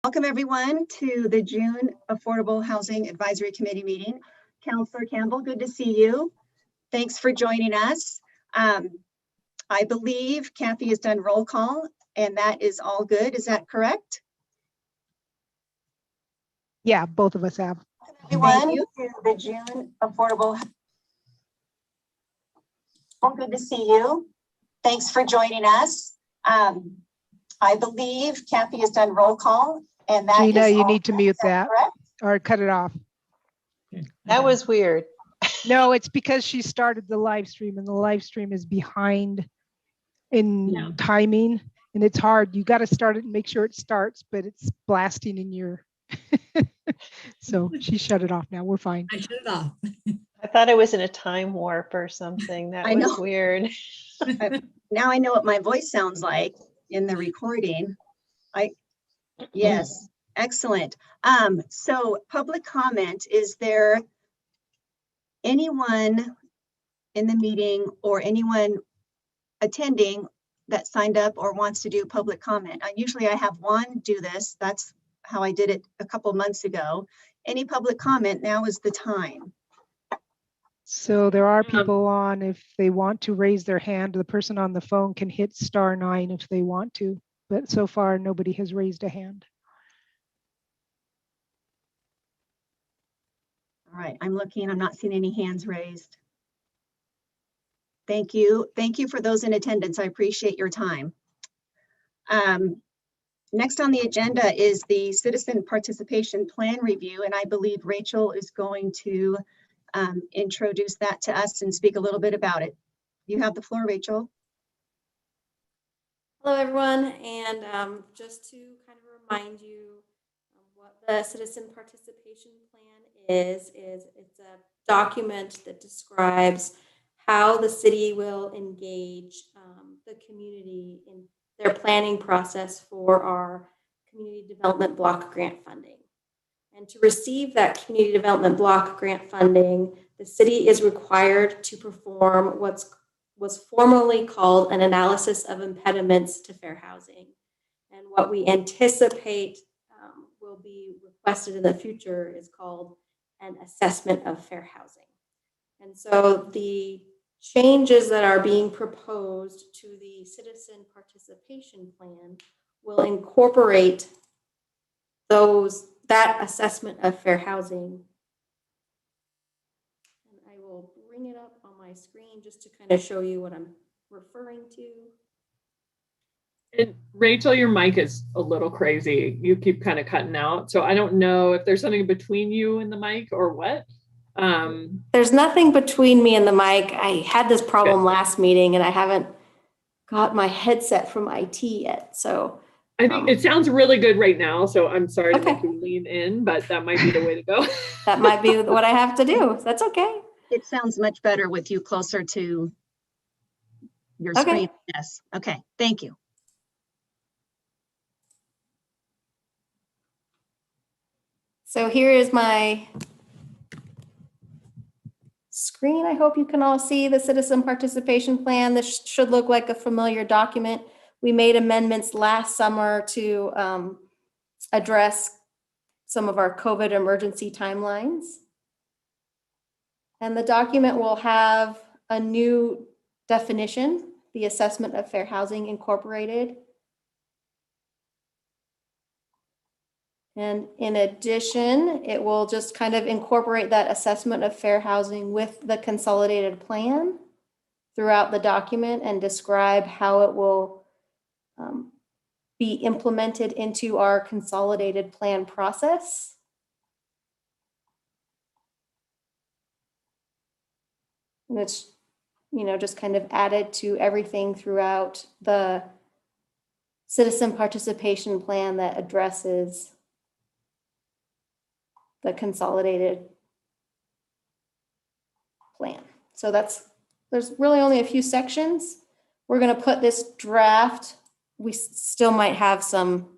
Welcome everyone to the June Affordable Housing Advisory Committee meeting. Councillor Campbell, good to see you. Thanks for joining us. I believe Kathy has done roll call and that is all good. Is that correct? Yeah, both of us have. Everyone to the June Affordable. Well, good to see you. Thanks for joining us. I believe Kathy has done roll call and that Gina, is you all need to good. mute Is that that correct? or cut it off. That was weird. No, it's because she started the live stream and the live stream is behind in timing and it's hard. You got to start it and make sure it starts, but it's blasting in your. So she shut it off now. We're fine. I shut it off. I thought I was in a time warp or something. That I was know. weird. Now I know what my voice sounds like in the recording. Yes, excellent. So public comment, is there anyone in the meeting or anyone attending that signed up or wants to do public comment? Usually I have one do this. That's how I did it a couple months ago. Any public comment, now is the time. So there are people on, if they want to raise their hand, the person on the phone can hit *9 if they want to, but so far nobody has raised a hand. All right, I'm looking, I'm not seeing any hands raised. Thank you. Thank you for those in attendance. I appreciate your time. Next on the agenda is the Citizen Participation Plan Review, and I believe Rachel is going to introduce that to us and speak a little bit about it. You have the floor, Rachel. Hello, everyone, and just to kind of remind you what the Citizen Participation Plan is it's a document that describes how the city will engage the community in their planning process for our Community Development Block Grant funding. And to receive that Community Development Block Grant funding, the city is required to perform was formerly called an analysis of impediments to fair housing. And what we anticipate will be requested in the future is called an assessment of fair housing. And so the changes that are being proposed to the Citizen Participation Plan will incorporate that assessment of fair housing. And I will bring it up on my screen just to kind of show you what I'm referring to. And Rachel, your mic is a little crazy. You keep kind of cutting out. So I don't know if there's something between you and the mic or what. There's nothing between me and the mic. I had this problem last meeting and I haven't got my headset from IT yet. So I think it sounds really good right now. So I'm sorry to Okay. make you lean in, but that might be the way to go. that might be what I have to do. That's okay. It sounds much better with you closer to your Okay. screen. Yes. Okay. Thank you. So here is my screen. I hope you can all see the Citizen Participation Plan. This should look like a familiar document. We made amendments last summer to address some of our COVID emergency timelines. And the document will have a new definition, the assessment of fair housing incorporated. And in addition, it will just kind of incorporate that assessment of fair housing with the consolidated plan throughout the document and describe how it will be implemented into our consolidated plan process. And it's, just kind of added to everything throughout the Citizen Participation Plan that addresses the consolidated plan. So there's really only a few sections. We're going to put this draft. We still might have some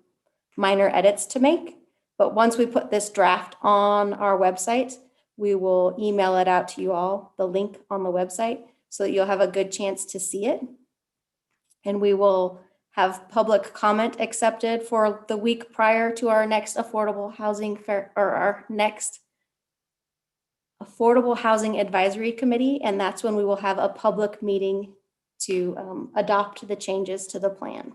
minor edits to make, but once we put this draft on our website, we will email it out to you all, the link on the website, so that you'll have a good chance to see it. And we will have public comment accepted for the week prior to our next affordable housing fair, or our next affordable housing advisory committee. And that's when we will have a public meeting to adopt the changes to the plan.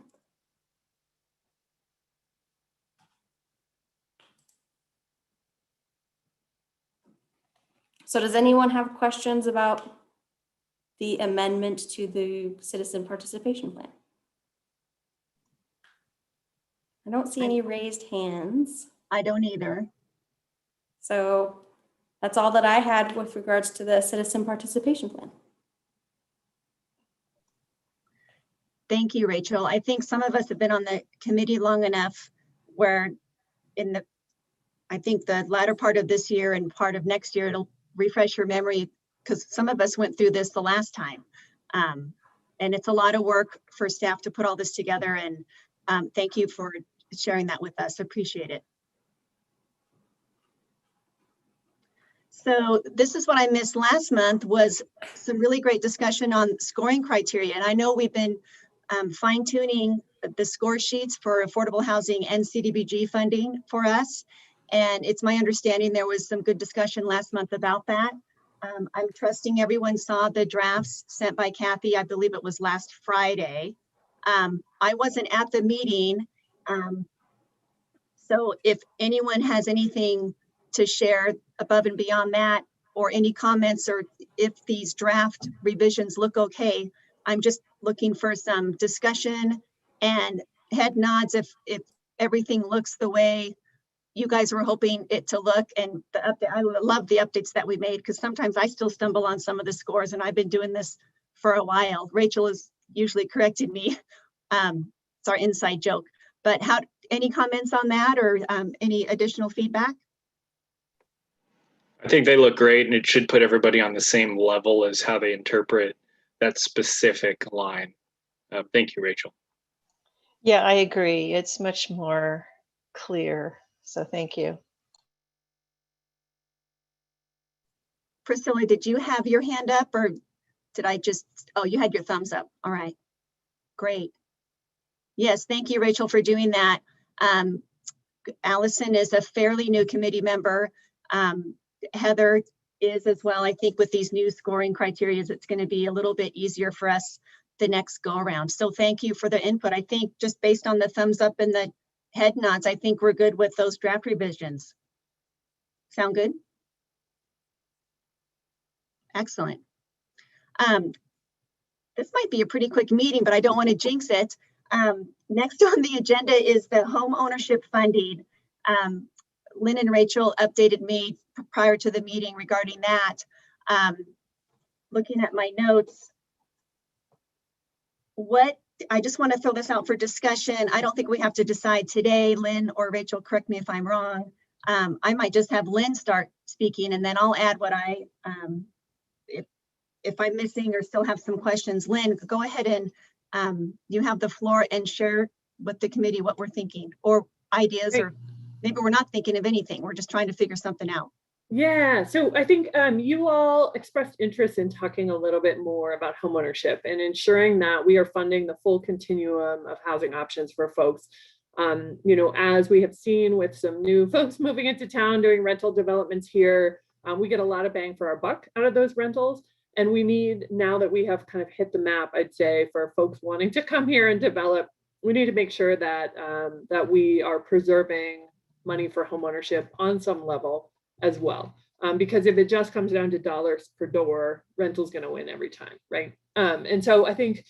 So does anyone have questions about the amendment to the citizen participation plan? I don't see any raised hands. I don't either. So that's all that I had with regards to the citizen participation plan. Thank you, Rachel. I think some of us have been on the committee long enough where I think the latter part of this year and part of next year, it'll refresh your memory, because some of us went through this the last time. And it's a lot of work for staff to put all this together, and thank you for sharing that with us. Appreciate it. So this is what I missed last month, was some really great discussion on scoring criteria. And I know we've been fine tuning the score sheets for affordable housing and CDBG funding for us. And it's my understanding there was some good discussion last month about that. I'm trusting everyone saw the drafts sent by Kathy. I believe it was last Friday. I wasn't at the meeting. So if anyone has anything to share above and beyond that, or any comments, or if these draft revisions look okay, I'm just looking for some discussion and head nods if everything looks the way you guys were hoping it to look. And the update, I love the updates that we made, because sometimes I still stumble on some of the scores, and I've been doing this for a while. Rachel has usually corrected me. It's our inside joke. But any comments on that, or any additional feedback? I think they look great, and it should put everybody on the same level as how they interpret that specific line. Thank you, Rachel. Yeah, I agree. It's much more clear. So thank you. Priscilla, did you have your hand up, or did I just, oh, you had your thumbs up. All right, great. Yes, thank you, Rachel, for doing that. Allison is a fairly new committee member. Heather is as well. I think with these new scoring criteria, it's going to be a little bit easier for us the next go around. So thank you for the input. I think just based on the thumbs up and the head nods, I think we're good with those draft revisions. Sound good? Excellent. This might be a pretty quick meeting, but I don't want to jinx it. Next on the agenda is the home ownership funding. Lynn and Rachel updated me prior to the meeting regarding that. Looking at my notes, I just want to throw this out for discussion. I don't think we have to decide today. Lynn or Rachel, correct me if I'm wrong. I might just have Lynn start speaking, and then I'll add what if I'm missing or still have some questions. Lynn, go ahead and you have the floor and share with the committee what we're thinking, or ideas. Great. Or maybe we're not thinking of anything. We're just trying to figure something out. Yeah, so I think you all expressed interest in talking a little bit more about homeownership and ensuring that we are funding the full continuum of housing options for folks. As we have seen with some new folks moving into town doing rental developments here, we get a lot of bang for our buck out of those rentals. And we need, now that we have kind of hit the map, I'd say, for folks wanting to come here and develop, we need to make sure that that we are preserving money for homeownership on some level as well. Because if it just comes down to dollars per door, rental's going to win every time, right? And so I think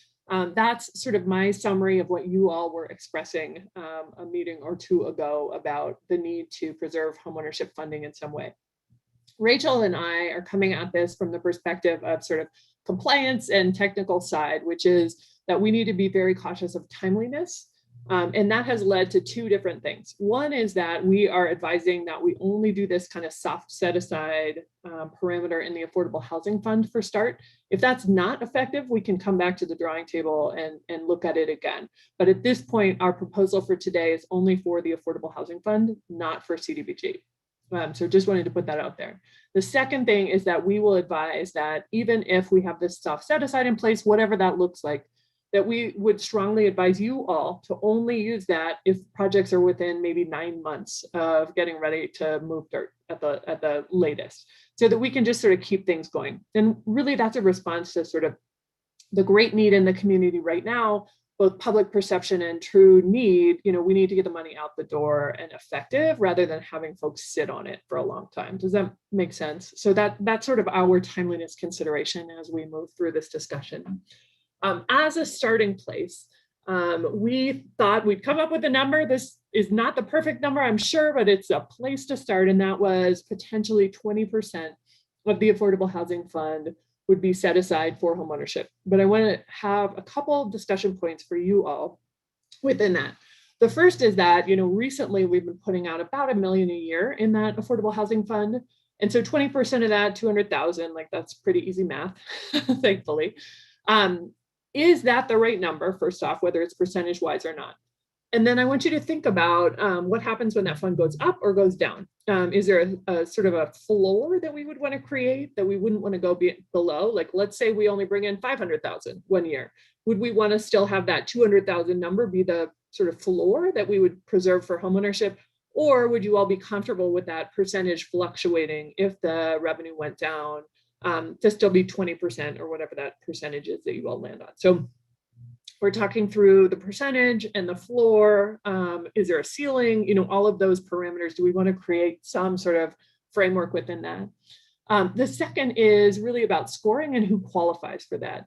that's sort of my summary of what you all were expressing a meeting or two ago about the need to preserve homeownership funding in some way. Rachel and I are coming at this from the perspective of sort of compliance and technical side, which is that we need to be very cautious of timeliness. And that has led to two different things. One is that we are advising that we only do this kind of soft set aside parameter in the Affordable Housing Fund for start. If that's not effective, we can come back to the drawing table and look at it again. But at this point, our proposal for today is only for the Affordable Housing Fund, not for CDBG. So just wanted to put that out there. The second thing is that we will advise that even if we have this soft set aside in place, whatever that looks like, that we would strongly advise you all to only use that if projects are within maybe 9 months of getting ready to move dirt at the latest, so that we can just sort of keep things going. And really that's a response to sort of the great need in the community right now, both public perception and true need. You know, we need to get the money out the door and effective rather than having folks sit on it for a long time. Does that make sense? So that's sort of our timeliness consideration as we move through this discussion. As a starting place, we thought we'd come up with a number. This is not the perfect number, I'm sure, but it's a place to start. And that was potentially 20% of the Affordable Housing Fund would be set aside for homeownership. But I want to have a couple of discussion points for you all within that. The first is that, you know, recently we've been putting out about $1 million a year in that Affordable Housing Fund. And so 20% of that, 200,000, like that's pretty easy math, thankfully. Is that the right number, first off, whether it's percentage wise or not? And then I want you to think about what happens when that fund goes up or goes down. Is there a sort of a floor that we would want to create that we wouldn't want to go below? Like, let's say we only bring in 500,000 one year. Would we want to still have that 200,000 number be the sort of floor that we would preserve for homeownership? Or would you all be comfortable with that percentage fluctuating if the revenue went down to still be 20% or whatever that percentage is that you all land on? So we're talking through the percentage and the floor. Is there a ceiling? You know, all of those parameters. Do we want to create some sort of framework within that? The second is really about scoring and who qualifies for that.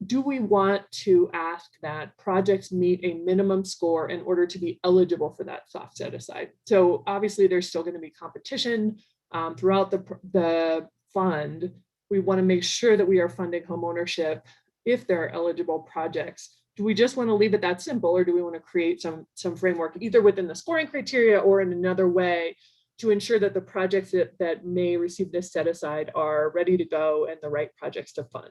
Do we want to ask that projects meet a minimum score in order to be eligible for that soft set aside? So obviously there's still going to be competition throughout the fund. We want to make sure that we are funding homeownership if there are eligible projects. Do we just want to leave it that simple, or do we want to create some framework either within the scoring criteria or in another way to ensure that the projects that may receive this set aside are ready to go and the right projects to fund?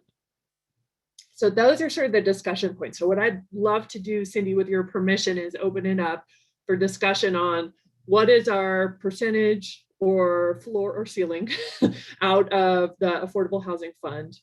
So those are sort of the discussion points. So what I'd love to do, Cindy, with your permission, is open it up for discussion on what is our percentage or floor or ceiling out of the Affordable Housing Fund.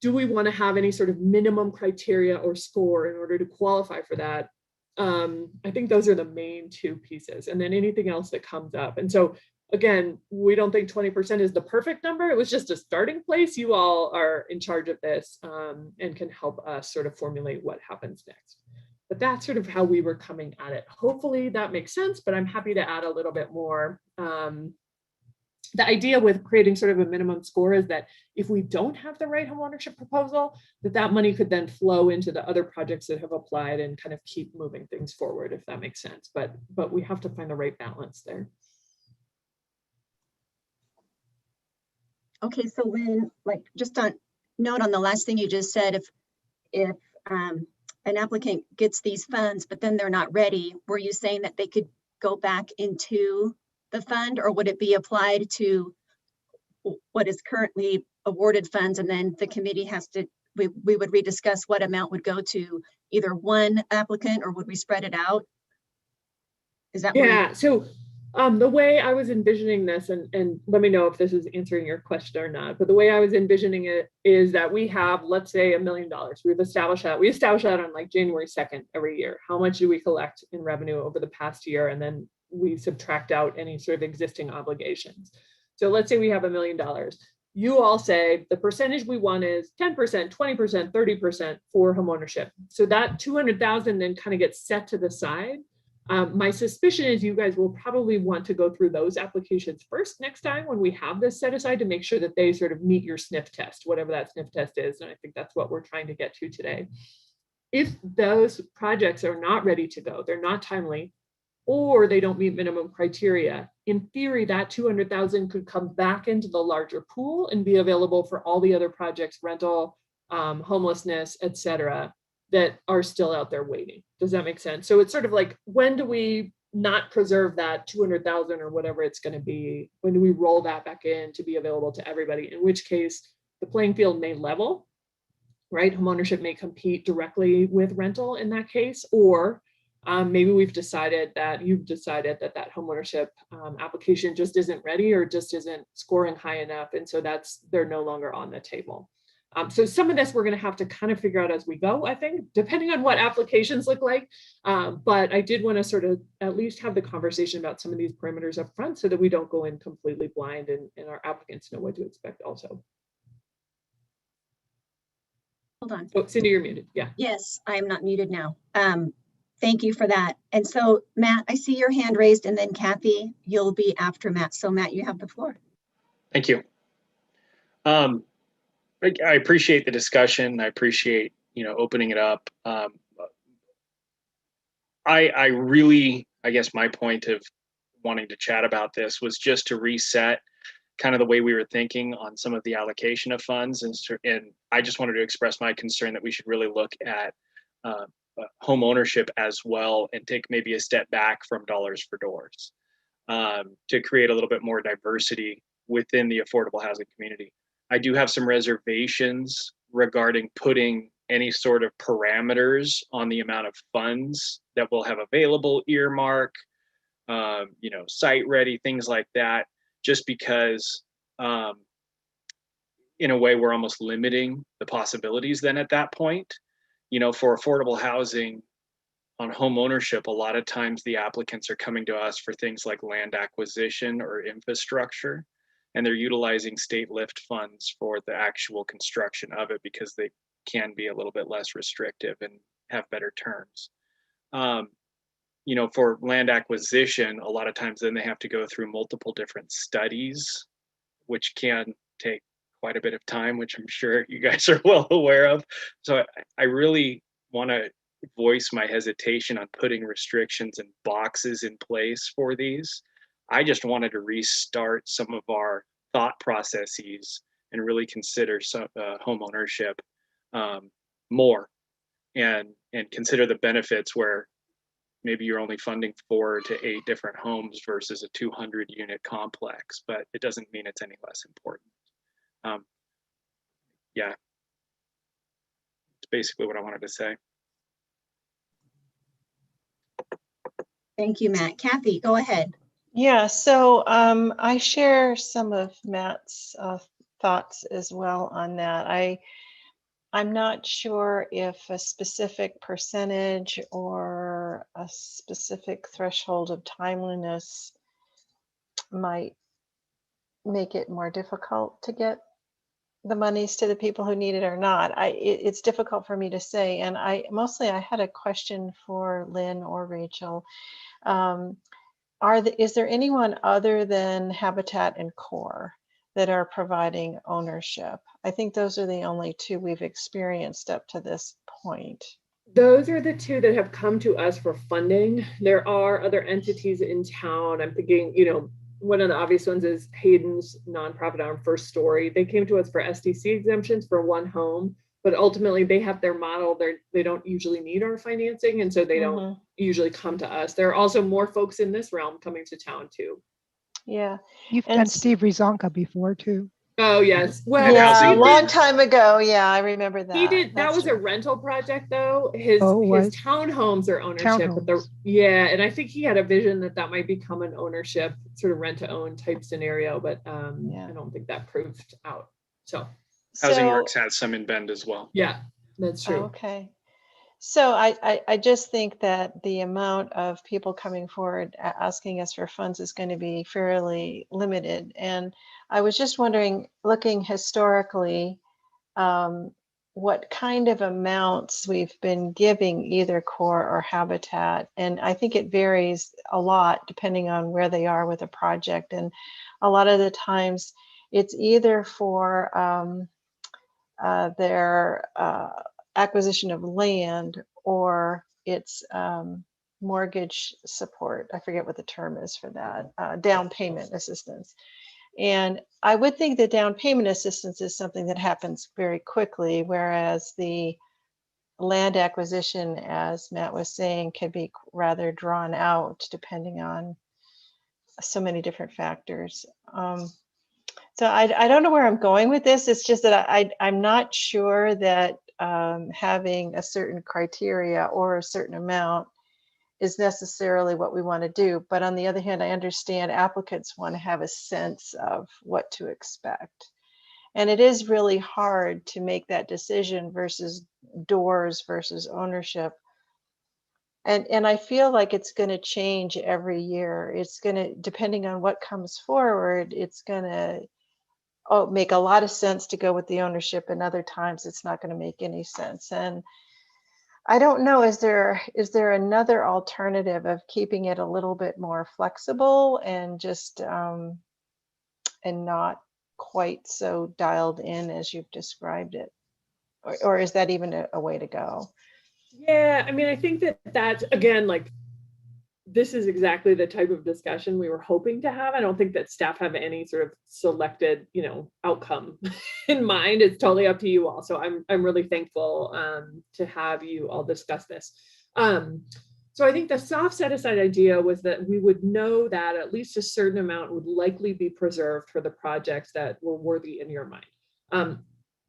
Do we want to have any sort of minimum criteria or score in order to qualify for that? I think those are the main two pieces, and then anything else that comes up. And so again, we don't think 20% is the perfect number. It was just a starting place. You all are in charge of this and can help us sort of formulate what happens next. But that's sort of how we were coming at it. Hopefully that makes sense, but I'm happy to add a little bit more. The idea with creating sort of a minimum score is that if we don't have the right homeownership proposal, that money could then flow into the other projects that have applied and kind of keep moving things forward, if that makes sense. But we have to find the right balance there. Okay, so when, like, just on note on the last thing you just said, if an applicant gets these funds, but then they're not ready, were you saying that they could go back into the fund, or would it be applied to what is currently awarded funds, and then the committee has to, we would rediscuss what amount would go to either one applicant, or would we spread it out? Is that yeah? So the way I was envisioning this, and let me know if this is answering your question or not, but the way I was envisioning it is that we have, let's say, $1 million. We've established that. We establish that on like January 2nd every year. How much do we collect in revenue over the past year? And then we subtract out any sort of existing obligations. So let's say we have $1 million. You all say the percentage we want is 10%, 20%, 30% for homeownership. So that 200,000 then kind of gets set to the side. My suspicion is you guys will probably want to go through those applications first next time when we have this set aside to make sure that they sort of meet your sniff test, whatever that sniff test is. And I think that's what we're trying to get to today. If those projects are not ready to go, they're not timely, or they don't meet minimum criteria, in theory, that 200,000 could come back into the larger pool and be available for all the other projects, rental, homelessness, et cetera, that are still out there waiting. Does that make sense? So it's sort of like, when do we not preserve that 200,000 or whatever it's going to be? When do we roll that back in to be available to everybody? In which case the playing field may level, right? Homeownership may compete directly with rental in that case, or maybe we've decided that you've decided that homeownership application just isn't ready or just isn't scoring high enough. And so they're no longer on the table. So some of this we're going to have to kind of figure out as we go, I think, depending on what applications look like. But I did want to sort of at least have the conversation about some of these parameters up front so that we don't go in completely blind and our applicants know what to expect also. Hold on. Oh, Cindy, you're muted. Yeah. Yes, I am not muted now. Thank you for that. And so Matt, I see your hand raised, and then Kathy, you'll be after Matt. So Matt, you have the floor. Thank you. I appreciate the discussion. I appreciate, opening it up. I really, I guess my point of wanting to chat about this was just to reset kind of the way we were thinking on some of the allocation of funds. And I just wanted to express my concern that we should really look at home ownership as well and take maybe a step back from dollars for doors to create a little bit more diversity within the affordable housing community. I do have some reservations regarding putting any sort of parameters on the amount of funds that we'll have available, earmark, site ready, things like that, just because in a way we're almost limiting the possibilities then at that point. For affordable housing on home ownership, a lot of times the applicants are coming to us for things like land acquisition or infrastructure, and they're utilizing state lift funds for the actual construction of it because they can be a little bit less restrictive and have better terms. For land acquisition, a lot of times then they have to go through multiple different studies, which can take quite a bit of time, which I'm sure you guys are well aware of. So I really want to voice my hesitation on putting restrictions and boxes in place for these. I just wanted to restart some of our thought processes and really consider some home ownership more and consider the benefits where maybe you're only funding 4 to 8 different homes versus a 200 unit complex, but it doesn't mean it's any less important. Yeah, it's basically what I wanted to say. Thank you, Matt. Kathy, go ahead. Yeah, so I share some of Matt's thoughts as well on that. I'm not sure if a specific percentage or a specific threshold of timeliness might make it more difficult to get the monies to the people who need it or not. It's difficult for me to say. And I had a question for Lynn or Rachel. Is there anyone other than Habitat and Core that are providing ownership? I think those are the only two we've experienced up to this point. Those are the two that have come to us for funding. There are other entities in town. I'm thinking, one of the obvious ones is Hayden's nonprofit arm, First Story. They came to us for SDC exemptions for one home, but ultimately they have their model. They don't usually need our financing, and so they don't usually come to us. There are also more folks in this realm coming to town too. Yeah. You've done Steve Rizonka before too. Oh yes. Well, yeah, a long time ago. Yeah, I remember that. He did. That was a rental project though. His townhomes are ownership. Townhomes. But and I think he had a vision that might become an ownership sort of rent to own type scenario, but I don't think that proved out. So Housing Works has some in Bend as well. Yeah, that's true. Okay. So I just think that the amount of people coming forward asking us for funds is going to be fairly limited. And I was just wondering, looking historically, what kind of amounts we've been giving either Core or Habitat. And I think it varies a lot depending on where they are with a project. And a lot of the times it's either for their acquisition of land, or it's mortgage support. I forget what the term is for that, down payment assistance. And I would think that down payment assistance is something that happens very quickly, whereas the land acquisition, as Matt was saying, can be rather drawn out depending on so many different factors. So I don't know where I'm going with this. It's just that I'm not sure that having a certain criteria or a certain amount is necessarily what we want to do. But on the other hand, I understand applicants want to have a sense of what to expect. And it is really hard to make that decision versus doors versus ownership. And I feel like it's going to change every year. It's going to, depending on what comes forward, it's going to make a lot of sense to go with the ownership, and other times it's not going to make any sense. And I don't know, is there another alternative of keeping it a little bit more flexible and just and not quite so dialed in as you've described it? Or is that even a way to go? Yeah, I mean, I think that's, again, like, this is exactly the type of discussion we were hoping to have. I don't think that staff have any sort of selected, outcome in mind. It's totally up to you all. So I'm really thankful to have you all discuss this. So I think the soft set aside idea was that we would know that at least a certain amount would likely be preserved for the projects that were worthy in your mind.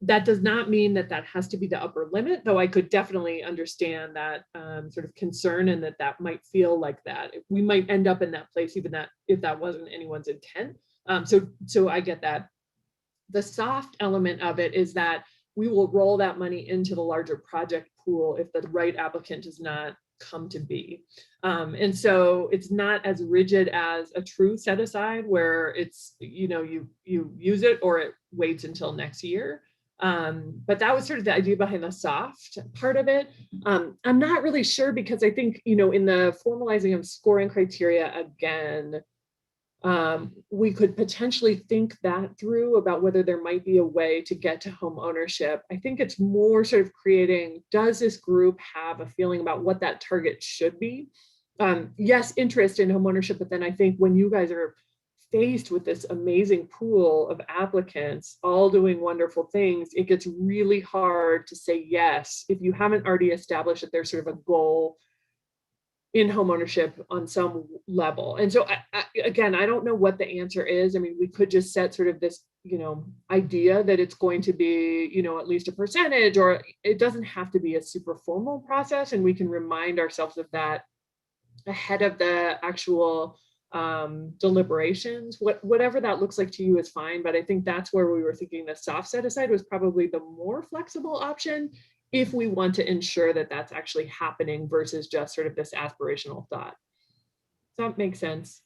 That does not mean that has to be the upper limit, though I could definitely understand that sort of concern, and that might feel like that. We might end up in that place, even that if that wasn't anyone's intent. So I get that. The soft element of it is that we will roll that money into the larger project pool if the right applicant does not come to be. And so it's not as rigid as a true set aside where it's, you use it or it waits until next year. But that was sort of the idea behind the soft part of it. I'm not really sure, because I think, in the formalizing of scoring criteria, again, we could potentially think that through about whether there might be a way to get to home ownership. I think it's more sort of creating, does this group have a feeling about what that target should be? Yes, interest in home ownership, but then I think when you guys are faced with this amazing pool of applicants all doing wonderful things, it gets really hard to say yes if you haven't already established that there's sort of a goal in home ownership on some level. And so again, I don't know what the answer is. I mean, we could just set sort of this, idea that it's going to be, at least a percentage, or it doesn't have to be a super formal process. And we can remind ourselves of that ahead of the actual deliberations. Whatever that looks like to you is fine, but I think that's where we were thinking the soft set aside was probably the more flexible option if we want to ensure that that's actually happening versus just sort of this aspirational thought. Does that make sense?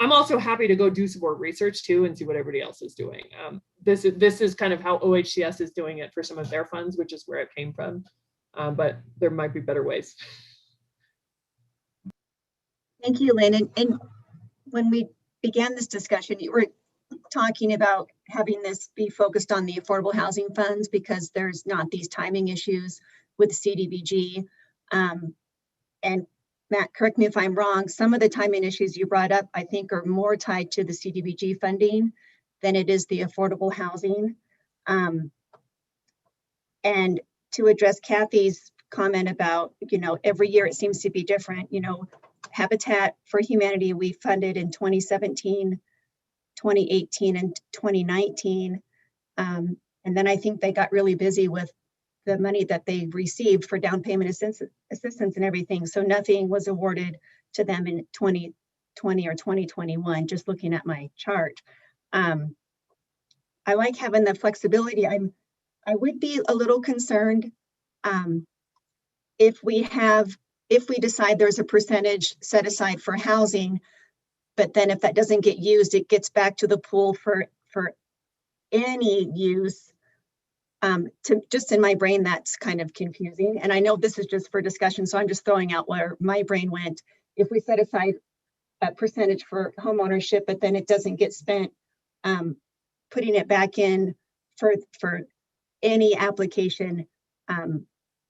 I'm also happy to go do some more research too and see what everybody else is doing. This is kind of how OHCS is doing it for some of their funds, which is where it came from, but there might be better ways. Thank you, Lynn. And when we began this discussion, you were talking about having this be focused on the affordable housing funds because there's not these timing issues with CDBG. And Matt, correct me if I'm wrong, some of the timing issues you brought up, I think, are more tied to the CDBG funding than it is the affordable housing. And to address Kathy's comment about, every year it seems to be different, Habitat for Humanity, we funded in 2017, 2018, and 2019. And then I think they got really busy with the money that they received for down payment assistance and everything. So nothing was awarded to them in 2020 or 2021, just looking at my chart. I like having the flexibility. I would be a little concerned if we decide there's a percentage set aside for housing, but then if that doesn't get used, it gets back to the pool for any use. Just in my brain, that's kind of confusing. And I know this is just for discussion, so I'm just throwing out where my brain went. If we set aside a percentage for home ownership, but then it doesn't get spent, putting it back in for any application,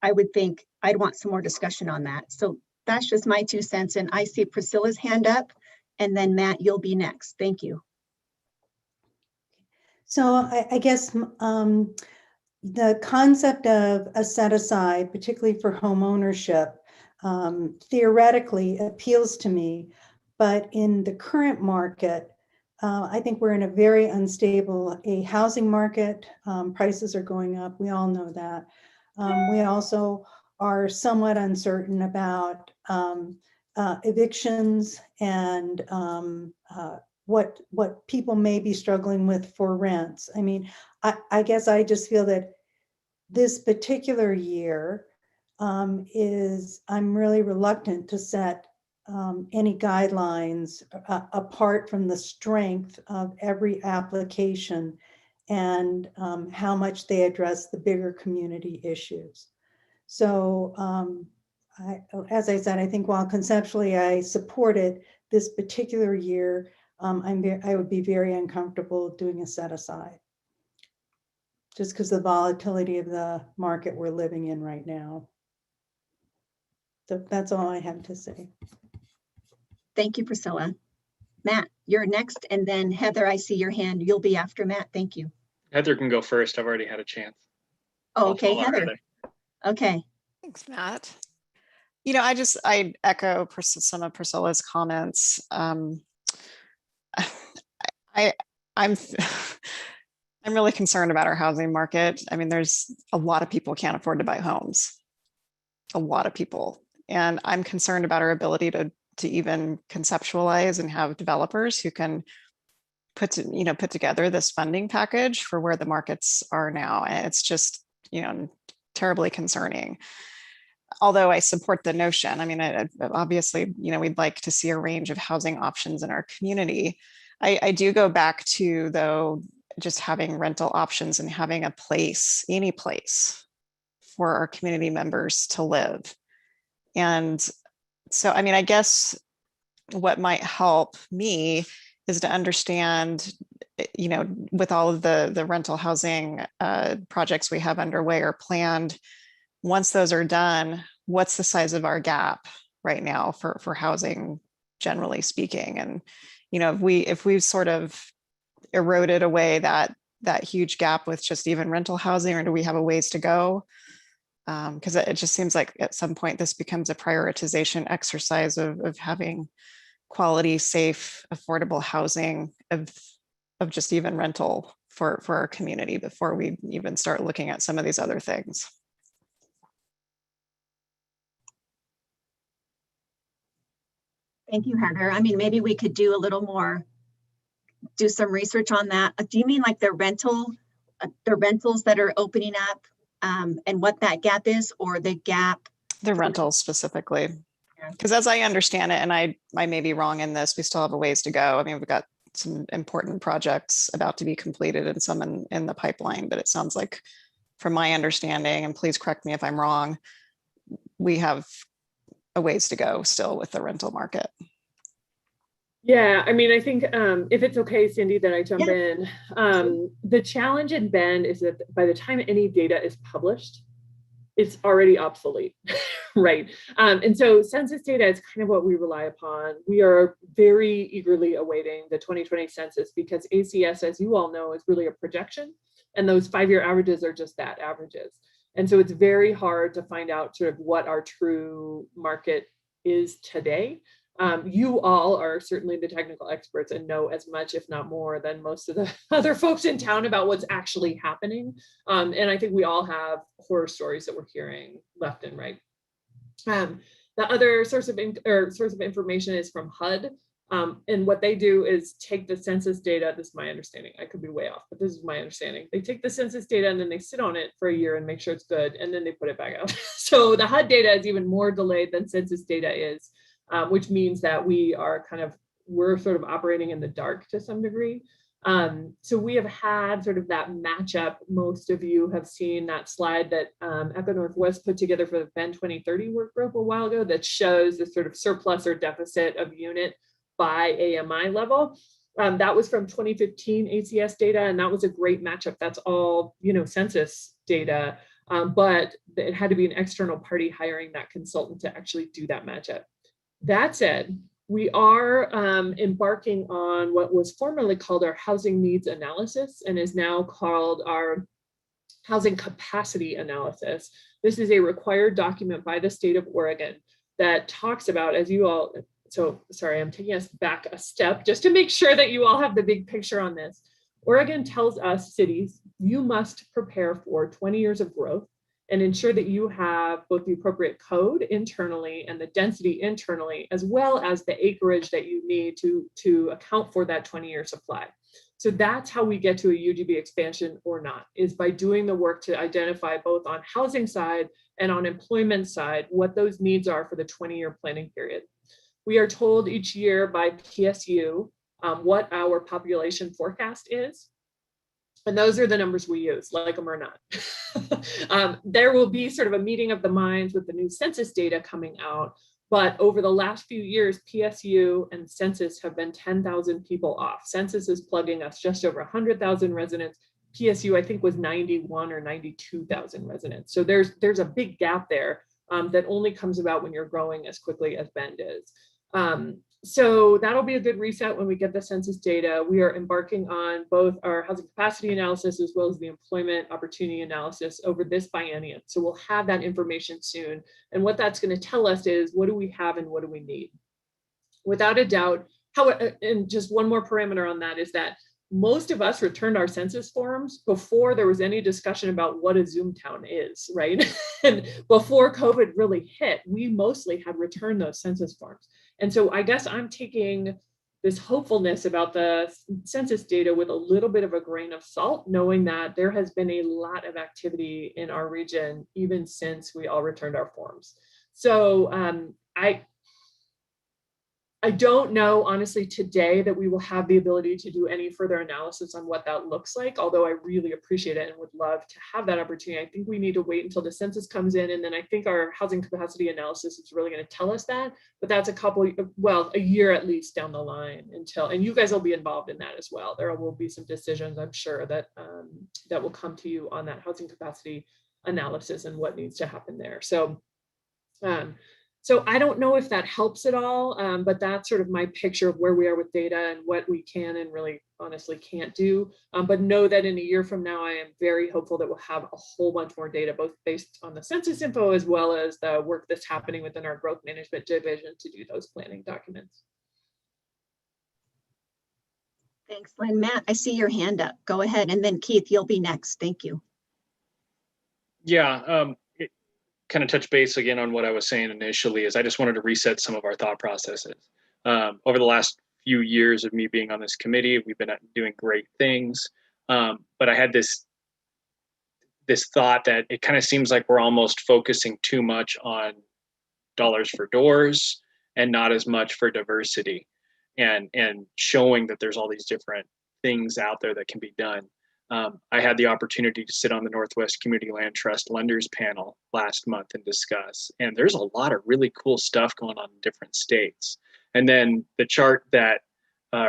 I would think I'd want some more discussion on that. So that's just my 2 cents. And I see Priscilla's hand up, and then Matt, you'll be next. Thank you. So I guess the concept of a set aside, particularly for home ownership, theoretically appeals to me, but in the current market, I think we're in a very unstable housing market. Prices are going up. We all know that. We also are somewhat uncertain about evictions and what people may be struggling with for rents. I mean, I guess I just feel that this particular year I'm really reluctant to set any guidelines apart from the strength of every application and how much they address the bigger community issues. So as I said, I think while conceptually I support it, this particular year, I would be very uncomfortable doing a set aside, just because the volatility of the market we're living in right now. So that's all I have to say. Thank you, Priscilla. Matt, you're next, and then Heather, I see your hand. You'll be after Matt. Thank you. Heather can go first. I've already had a chance. Oh, I'll okay, follow Heather. Okay. Thanks, Matt. You know, I echo some of Priscilla's comments. I'm really concerned about our housing market. I mean, there's a lot of people can't afford to buy homes, a lot of people. And I'm concerned about our ability to even conceptualize and have developers who can put together this funding package for where the markets are now. And it's just, terribly concerning. Although I support the notion, I mean, obviously, we'd like to see a range of housing options in our community. I do go back to, though, just having rental options and having a place, any place for our community members to live. And so, I mean, I guess what might help me is to understand, with all of the rental housing projects we have underway or planned, once those are done, what's the size of our gap right now for housing, generally speaking? And, if we've sort of eroded away that huge gap with just even rental housing, or do we have a ways to go? Because it just seems like at some point this becomes a prioritization exercise of having quality, safe, affordable housing of just even rental for our community before we even start looking at some of these other things. Thank you, Heather. I mean, maybe we could do a little more, do some research on that. Do you mean like the rentals that are opening up and what that gap is, or the gap? The rentals specifically. Because as I understand it, and I may be wrong in this, we still have a ways to go. I mean, we've got some important projects about to be completed and some in the pipeline, but it sounds like, from my understanding, and please correct me if I'm wrong, we have a ways to go still with the rental market. Yeah, I mean, I think if it's okay, Cindy, that I jump in. The challenge in Bend is that by the time any data is published, it's already obsolete, right? And so census data is kind of what we rely upon. We are very eagerly awaiting the 2020 census because ACS, as you all know, is really a projection. And those 5-year averages are just that, averages. And so it's very hard to find out sort of what our true market is today. You all are certainly the technical experts and know as much, if not more, than most of the other folks in town about what's actually happening. And I think we all have horror stories that we're hearing left and right. The other source of information is from HUD. And what they do is take the census data. This is my understanding. I could be way off, but this is my understanding. They take the census data and then they sit on it for a year and make sure it's good. And then they put it back out. So the HUD data is even more delayed than census data is. Which means that we're sort of operating in the dark to some degree. So we have had sort of that matchup. Most of you have seen that slide that Echo Northwest put together for the Bend 2030 work group a while ago that shows the sort of surplus or deficit of unit by AMI level. That was from 2015 ACS data, and that was a great matchup. That's all, census data, but it had to be an external party hiring that consultant to actually do that matchup. That said, we are embarking on what was formerly called our housing needs analysis and is now called our housing capacity analysis. This is a required document by the state of Oregon that talks about, as you all, so sorry, I'm taking us back a step just to make sure that you all have the big picture on this. Oregon tells us cities, you must prepare for 20 years of growth and ensure that you have both the appropriate code internally and the density internally, as well as the acreage that you need to account for that 20-year supply. So that's how we get to a UGB expansion or not, is by doing the work to identify both on housing side and on employment side what those needs are for the 20-year planning period. We are told each year by PSU what our population forecast is. And those are the numbers we use, like them or not. There will be sort of a meeting of the minds with the new census data coming out. But over the last few years, PSU and census have been 10,000 people off. Census is plugging us just over 100,000 residents. PSU, I think, was 91 or 92,000 residents. So there's a big gap there that only comes about when you're growing as quickly as Bend is. So that'll be a good reset when we get the census data. We are embarking on both our housing capacity analysis as well as the employment opportunity analysis over this biennium. So we'll have that information soon. And what that's going to tell us is, what do we have and what do we need? Without a doubt, and just one more parameter on that is that most of us returned our census forms before there was any discussion about what a Zoom town is, right? And before COVID really hit, we mostly had returned those census forms. And so I guess I'm taking this hopefulness about the census data with a little bit of a grain of salt, knowing that there has been a lot of activity in our region, even since we all returned our forms. So I don't know, honestly, today that we will have the ability to do any further analysis on what that looks like, although I really appreciate it and would love to have that opportunity. I think we need to wait until the census comes in, and then I think our housing capacity analysis is really going to tell us that, but that's a year at least down the line until, and you guys will be involved in that as well. There will be some decisions, I'm sure, that that will come to you on that housing capacity analysis and what needs to happen there. So I don't know if that helps at all, but that's sort of my picture of where we are with data and what we can and really honestly can't do. But know that in a year from now, I am very hopeful that we'll have a whole bunch more data, both based on the census info as well as the work that's happening within our growth management division to do those planning documents. Thanks, Lynn. Matt, I see your hand up. Go ahead. And then Keith, you'll be next. Thank you. Yeah, kind of touch base again on what I was saying initially, is I just wanted to reset some of our thought processes. Over the last few years of me being on this committee, we've been doing great things. But I had this thought that it kind of seems like we're almost focusing too much on dollars for doors and not as much for diversity and showing that there's all these different things out there that can be done. I had the opportunity to sit on the Northwest Community Land Trust Lenders panel last month and discuss, and there's a lot of really cool stuff going on in different states. And then the chart that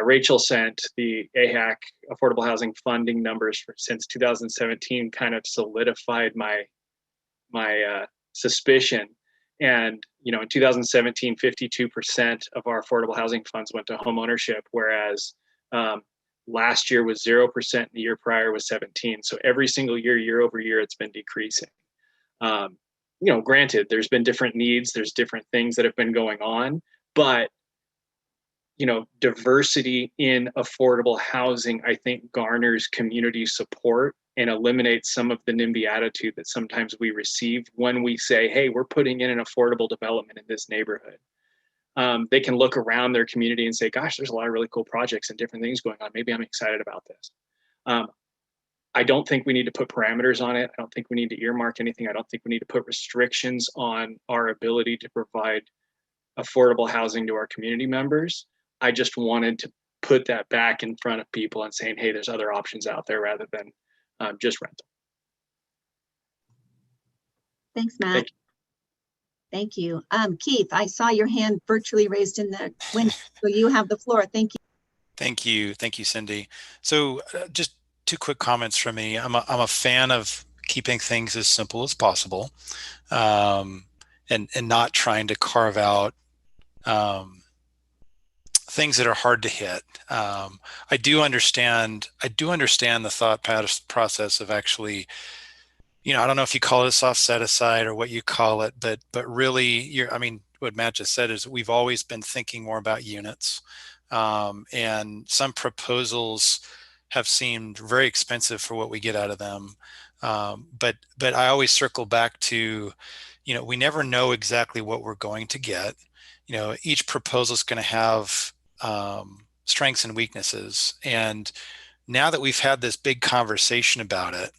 Rachel sent, the AHAC affordable housing funding numbers since 2017, kind of solidified my suspicion. And in 2017, 52% of our affordable housing funds went to home ownership, whereas last year was 0%, and the year prior was 17%. So every single year, year over year, it's been decreasing. Granted, there's been different needs, there's different things that have been going on, but diversity in affordable housing, I think, garners community support and eliminates some of the NIMBY attitude that sometimes we receive when we say, hey, we're putting in an affordable development in this neighborhood. They can look around their community and say, gosh, there's a lot of really cool projects and different things going on. Maybe I'm excited about this. I don't think we need to put parameters on it. I don't think we need to earmark anything. I don't think we need to put restrictions on our ability to provide affordable housing to our community members. I just wanted to put that back in front of people and saying, hey, there's other options out there rather than just rental. Thanks, Matt. Thank you. Keith, I saw your hand virtually raised in the window, so you have the floor. Thank you. Thank you. Thank you, Cindy. So just two quick comments from me. I'm a fan of keeping things as simple as possible and not trying to carve out things that are hard to hit. I do understand the thought process of actually, I don't know if you call it a soft set aside or what you call it, but really, what Matt just said is we've always been thinking more about units, and some proposals have seemed very expensive for what we get out of them. But I always circle back to, we never know exactly what we're going to get. Each proposal is going to have strengths and weaknesses. And now that we've had this big conversation about it,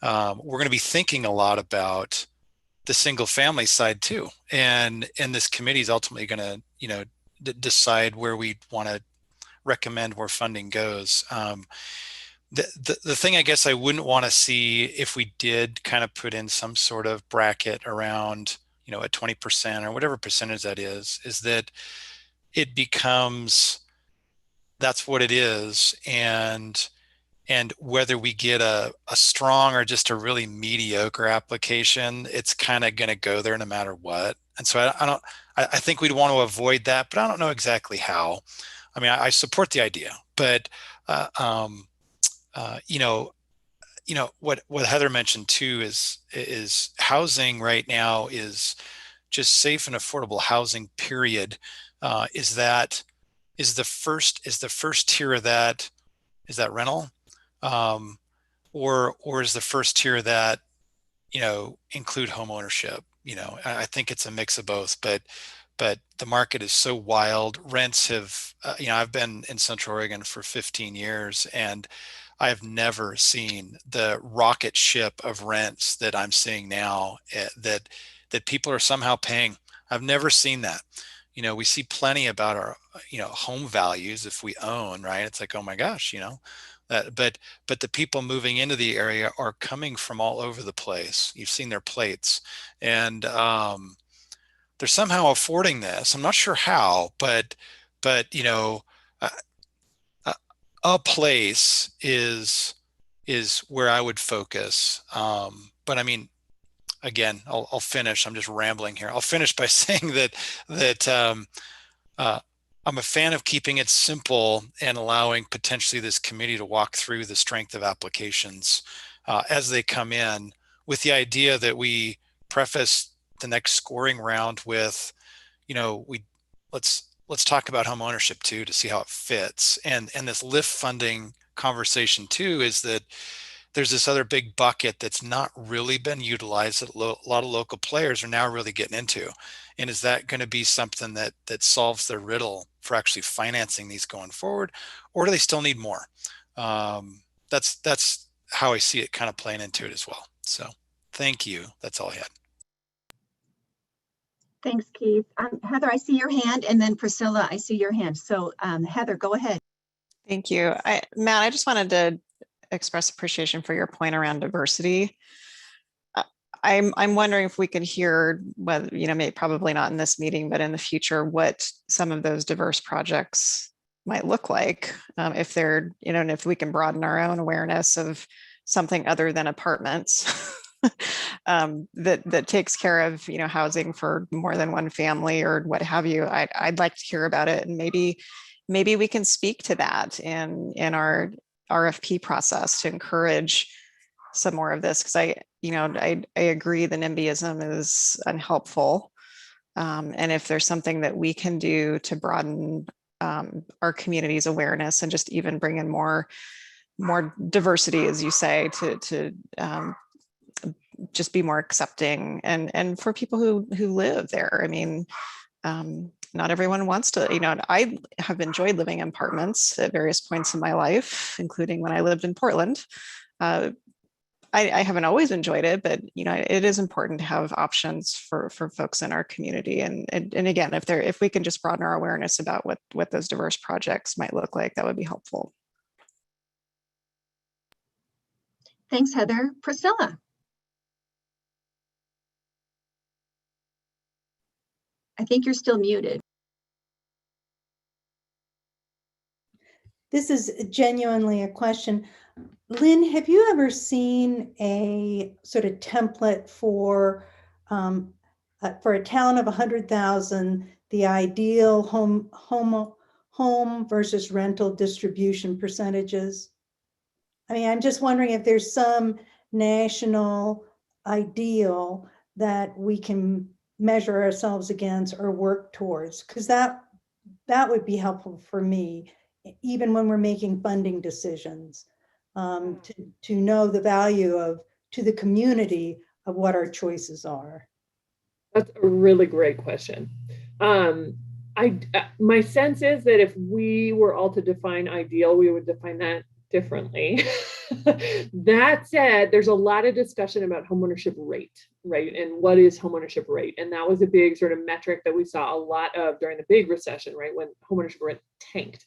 we're going to be thinking a lot about the single family side too. And this committee is ultimately going to, decide where we want to recommend where funding goes. The thing I guess I wouldn't want to see if we did kind of put in some sort of bracket around, a 20% or whatever percentage that is that it becomes, that's what it is. And whether we get a strong or just a really mediocre application, it's kind of going to go there no matter what. And so I think we'd want to avoid that, but I don't know exactly how. I mean, I support the idea, but what Heather mentioned too is housing right now is just safe and affordable housing, period. Is the first tier of that, is that rental? Or is the first tier that, include home ownership? I think it's a mix of both, but the market is so wild. Rents have, I've been in Central Oregon for 15 years and I have never seen the rocket ship of rents that I'm seeing now, that people are somehow paying. I've never seen that. We see plenty about our, home values if we own, right? It's like, oh my gosh, but the people moving into the area are coming from all over the place. You've seen their plates, and they're somehow affording this. I'm not sure how, but a place is where I would focus. But I mean, again, I'll finish. I'm just rambling here. I'll finish by saying that I'm a fan of keeping it simple and allowing potentially this committee to walk through the strength of applications as they come in, with the idea that we preface the next scoring round with, let's talk about home ownership too, to see how it fits. And this LIFT funding conversation too is that there's this other big bucket that's not really been utilized that a lot of local players are now really getting into. And is that going to be something that solves the riddle for actually financing these going forward, or do they still need more? That's how I see it kind of playing into it as well. So thank you. That's all I had. Thanks, Keith. Heather, I see your hand, and then Priscilla, I see your hand. So Heather, go ahead. Thank you. Matt, I just wanted to express appreciation for your point around diversity. I'm wondering if we could hear whether, maybe probably not in this meeting, but in the future, what some of those diverse projects might look like, if they're, and if we can broaden our own awareness of something other than apartments that takes care of, housing for more than one family or what have you. I'd like to hear about it, and maybe we can speak to that in our RFP process to encourage some more of this, because I agree the NIMBYism is unhelpful, and if there's something that we can do to broaden our community's awareness and just even bring in more diversity, as you say, to just be more accepting and for people who live there. I mean, not everyone wants to, I have enjoyed living in apartments at various points in my life, including when I lived in Portland. I haven't always enjoyed it, but it is important to have options for folks in our community. And again, if we can just broaden our awareness about what those diverse projects might look like, that would be helpful. Thanks, Heather. Priscilla. I think you're still muted. This is genuinely a question. Lynn, have you ever seen a sort of template for a town of 100,000, the ideal home versus rental distribution percentages? I mean, I'm just wondering if there's some national ideal that we can measure ourselves against or work towards, because that would be helpful for me, even when we're making funding decisions, to know the value of to the community of what our choices are? That's a really great question. My sense is that if we were all to define ideal, we would define that differently. That said, there's a lot of discussion about homeownership rate, right? And what is homeownership rate? And that was a big sort of metric that we saw a lot of during the big recession, right? When homeownership rate tanked.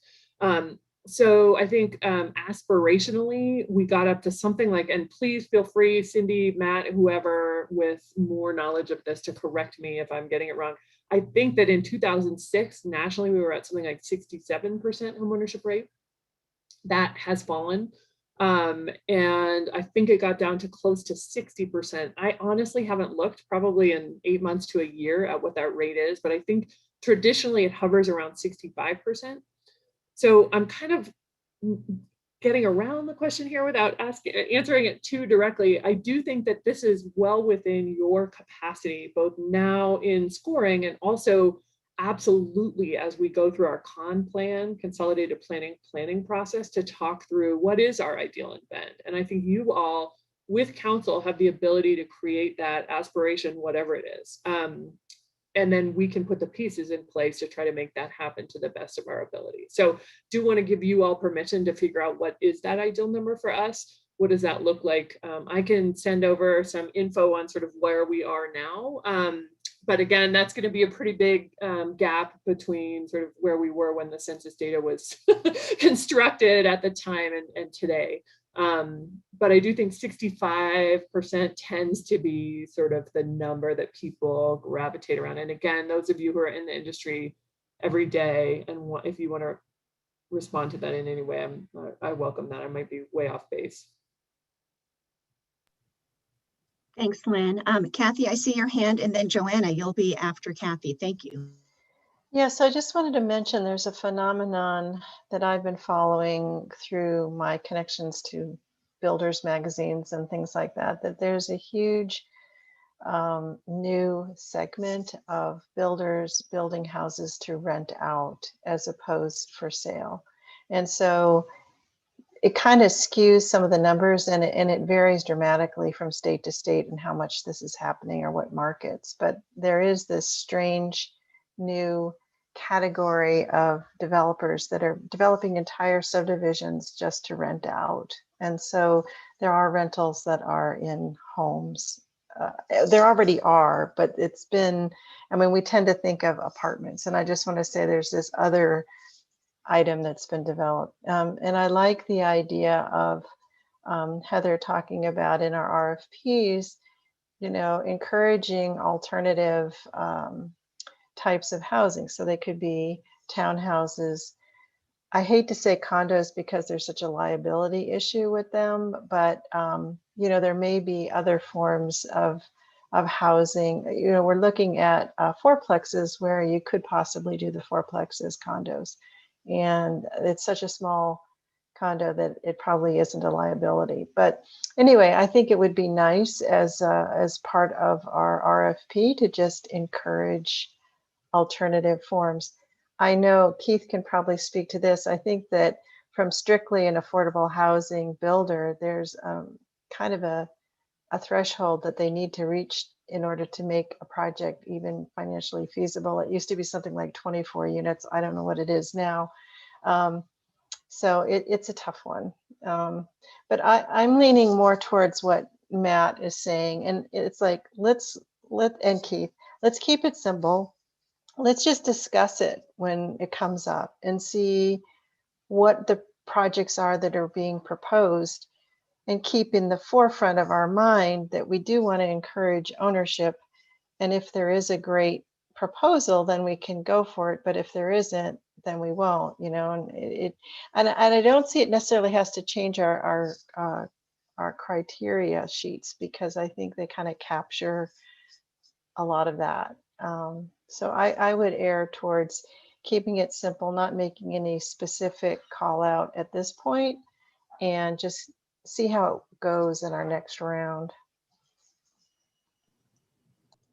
So I think aspirationally, we got up to something like, and please feel free, Cindy, Matt, whoever with more knowledge of this to correct me if I'm getting it wrong. I think that in 2006, nationally, we were at something like 67% homeownership rate. That has fallen. And I think it got down to close to 60%. I honestly haven't looked probably in 8 months to a year at what that rate is, but I think traditionally it hovers around 65%. So I'm kind of getting around the question here without answering it too directly. I do think that this is well within your capacity, both now in scoring and also absolutely as we go through our consolidated planning process to talk through what is our ideal in Bend. And I think you all with council have the ability to create that aspiration, whatever it is. And then we can put the pieces in place to try to make that happen to the best of our ability. So do want to give you all permission to figure out what is that ideal number for us? What does that look like? I can send over some info on sort of where we are now. But again, that's going to be a pretty big gap between sort of where we were when the census data was constructed at the time and today. But I do think 65% tends to be sort of the number that people gravitate around. And again, those of you who are in the industry every day, and if you want to respond to that in any way, I welcome that. I might be way off base. Thanks, Lynn. Kathy, I see your hand, and then Joanna, you'll be after Kathy. Thank you. Yeah, so I just wanted to mention there's a phenomenon that I've been following through my connections to builders magazines and things like that, that there's a huge new segment of builders building houses to rent out as opposed for sale. And so it kind of skews some of the numbers, and it varies dramatically from state to state and how much this is happening or what markets. But there is this strange new category of developers that are developing entire subdivisions just to rent out. And so there are rentals that are in homes. There already are, but it's been, I mean, we tend to think of apartments. And I just want to say there's this other item that's been developed. And I like the idea of Heather talking about in our RFPs, you know, encouraging alternative types of housing. So they could be townhouses. I hate to say condos because there's such a liability issue with them, but you know, there may be other forms of housing. You know, we're looking at fourplexes where you could possibly do the fourplexes condos. And it's such a small condo that it probably isn't a liability. But anyway, I think it would be nice as part of our RFP to just encourage alternative forms. I know Keith can probably speak to this. I think that from strictly an affordable housing builder, there's kind of a threshold that they need to reach in order to make a project even financially feasible. It used to be something like 24 units. I don't know what it is now. So it's a tough one. But I'm leaning more towards what Matt is saying. And it's like, and Keith, let's keep it simple. Let's just discuss it when it comes up and see what the projects are that are being proposed, and keep in the forefront of our mind that we do want to encourage ownership. And if there is a great proposal, then we can go for it. But if there isn't, then we won't, you know, and I don't see it necessarily has to change our criteria sheets, because I think they kind of capture a lot of that. So I would err towards keeping it simple, not making any specific call out at this point, and just see how it goes in our next round.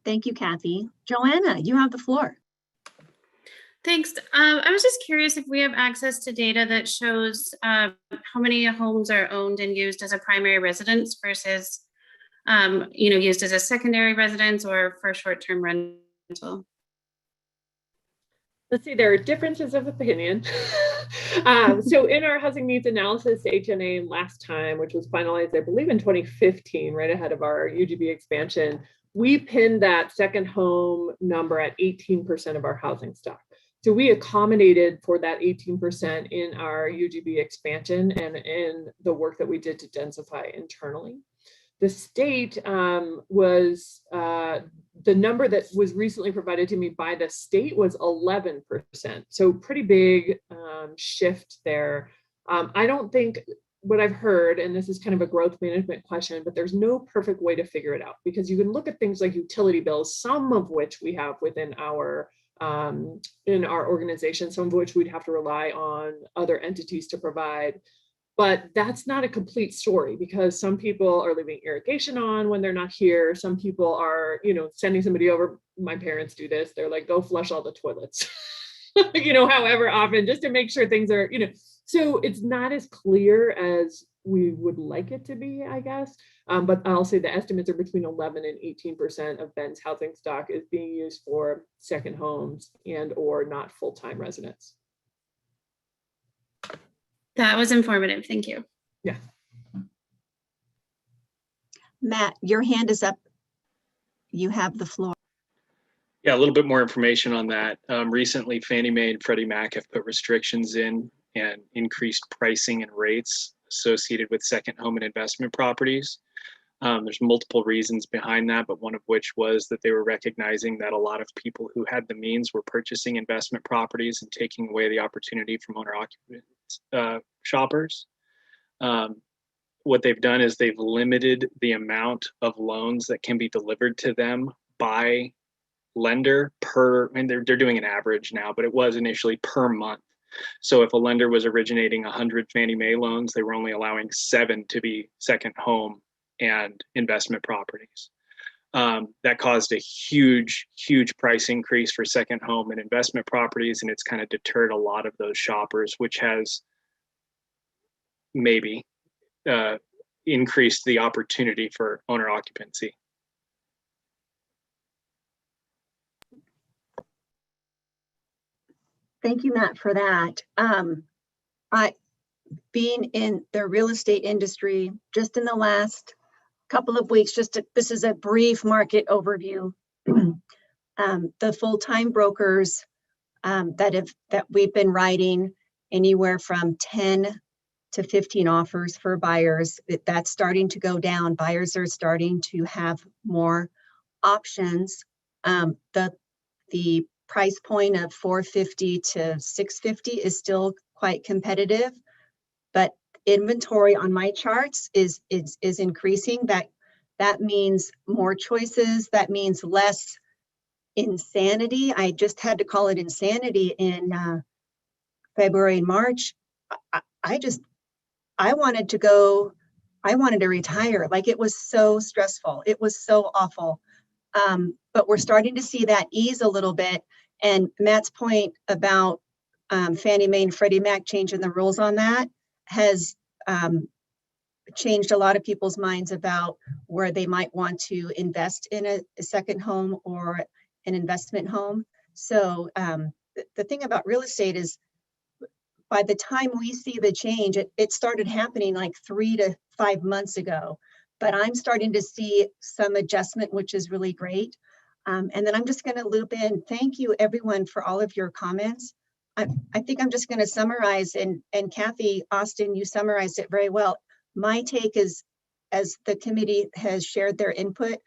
Thank you, Kathy. Joanna, you have the floor. Thanks. I was just curious if we have access to data that shows how many homes are owned and used as a primary residence versus used as a secondary residence or for short-term rental? Let's see, there are differences of opinion. So in our housing needs analysis, HNA last time, which was finalized, I believe in 2015, right ahead of our UGB expansion, we pinned that second home number at 18% of our housing stock. So we accommodated for that 18% in our UGB expansion and in the work that we did to densify internally. The state was, the number that was recently provided to me by the state was 11%. So pretty big shift there. I don't think what I've heard, and this is kind of a growth management question, but there's no perfect way to figure it out because you can look at things like utility bills, some of which we have within our in our organization, some of which we'd have to rely on other entities to provide. But that's not a complete story because some people are leaving irrigation on when they're not here. Some people are, sending somebody over. My parents do this. They're like, go flush all the toilets, however often, just to make sure things are, so it's not as clear as we would like it to be, I guess. But I'll say the estimates are between 11 and 18% of Bend's housing stock is being used for second homes and or not full-time residents. That was informative. Thank you. Yeah. Matt, your hand is up. You have the floor. Yeah, a little bit more information on that. Recently, Fannie Mae and Freddie Mac have put restrictions in and increased pricing and rates associated with second home and investment properties. There's multiple reasons behind that, but one of which was that they were recognizing that a lot of people who had the means were purchasing investment properties and taking away the opportunity from owner-occupant shoppers. What they've done is they've limited the amount of loans that can be delivered to them by lender and they're doing an average now, but it was initially per month. So if a lender was originating 100 Fannie Mae loans, they were only allowing 7 to be second home and investment properties. That caused a huge price increase for second home and investment properties, and it's kind of deterred a lot of those shoppers, which has maybe increased the opportunity for owner occupancy. Thank you, Matt, for that. Being in the real estate industry just in the last couple of weeks, this is a brief market overview. The full-time brokers that we've been writing anywhere from 10 to 15 offers for buyers, that's starting to go down. Buyers are starting to have more options. The price point of $450 to $650 is still quite competitive, but inventory on my charts is increasing. That means more choices. That means less insanity. I just had to call it insanity in February and March. I wanted to retire. Like, it was so stressful. It was so awful. But we're starting to see that ease a little bit. And Matt's point about Fannie Mae and Freddie Mac changing the rules on that has changed a lot of people's minds about where they might want to invest in a second home or an investment home. So the thing about real estate is, by the time we see the change, it started happening like 3 to 5 months ago. But I'm starting to see some adjustment, which is really great. And then I'm just going to loop in. Thank you, everyone, for all of your comments. I think I'm just going to summarize, and Kathy Austin, you summarized it very well. My take is, as the committee has shared their input,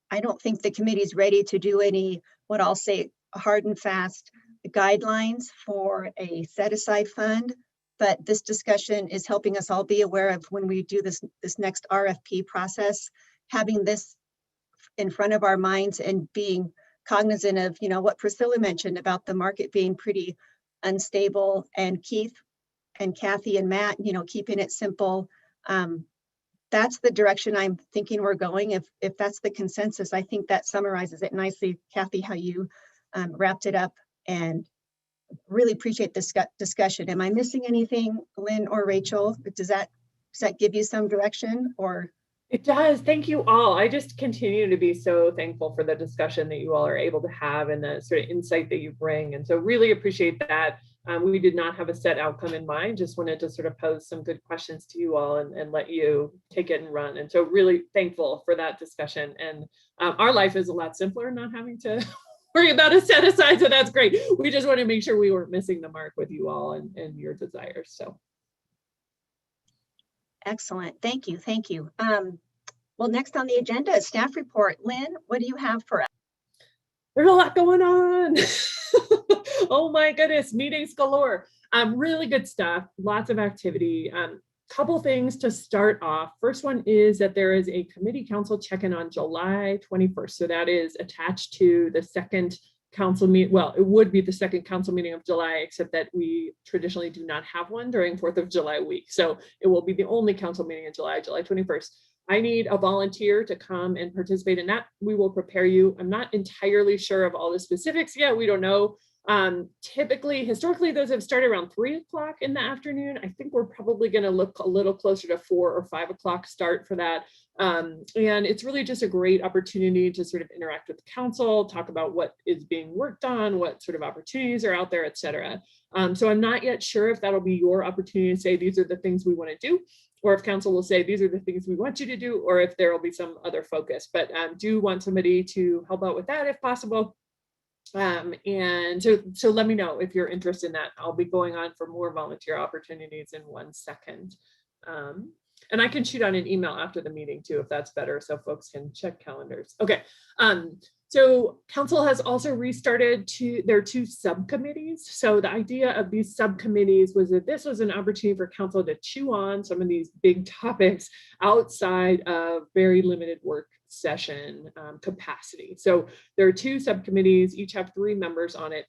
I don't think the committee is ready to do any, what I'll say, hard and fast guidelines for a set-aside fund. But this discussion is helping us all be aware of, when we do this next RFP process, having this in front of our minds and being cognizant of, what Priscilla mentioned about the market being pretty unstable, and Keith and Kathy and Matt, keeping it simple. That's the direction I'm thinking we're going. If that's the consensus, I think that summarizes it nicely, Kathy, how you wrapped it up, and really appreciate this discussion. Am I missing anything, Lynn or Rachel? Does that give you some direction? Or It does. Thank you all. I just continue to be so thankful for the discussion that you all are able to have and the sort of insight that you bring. And so really appreciate that. We did not have a set outcome in mind, just wanted to sort of pose some good questions to you all and let you take it and run. And so really thankful for that discussion. And our life is a lot simpler not having to worry about a set aside. So that's great. We just want to make sure we weren't missing the mark with you all and your desires. So. Excellent. Thank you. Thank you. Well, next on the agenda is staff report. Lynn, what do you have for us? There's a lot going on. Oh my goodness, meetings galore. Really good stuff, lots of activity. Couple things to start off. First one is that there is a committee council check-in on July 21st. So that is attached to the second council meet. Well, it would be the second council meeting of July, except that we traditionally do not have one during 4th of July week. So it will be the only council meeting in July 21st. I need a volunteer to come and participate in that. We will prepare you. I'm not entirely sure of all the specifics yet. We don't know. Typically, historically, those have started around 3 o'clock in the afternoon. I think we're probably going to look a little closer to 4 or 5 o'clock start for that. And it's really just a great opportunity to sort of interact with the council, talk about what is being worked on, what sort of opportunities are out there, et cetera. So I'm not yet sure if that'll be your opportunity to say, these are the things we want to do, or if council will say, these are the things we want you to do, or if there will be some other focus. But do want somebody to help out with that if possible. And so let me know if you're interested in that. I'll be going on for more volunteer opportunities in 1 second. And I can shoot on an email after the meeting too, if that's better, so folks can check calendars. Okay. So council has also restarted their 2 subcommittees. So the idea of these subcommittees was that this was an opportunity for council to chew on some of these big topics outside of very limited work session capacity. So there are 2 subcommittees, each have 3 members on it.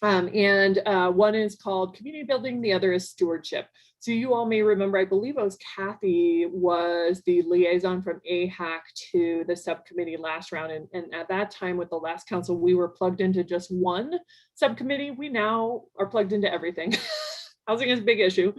One is called community building, the other is stewardship. So you all may remember, I believe it was Kathy was the liaison from AHAC to the subcommittee last round. And at that time with the last council, we were plugged into just 1 subcommittee. We now are plugged into everything. Housing is a big issue.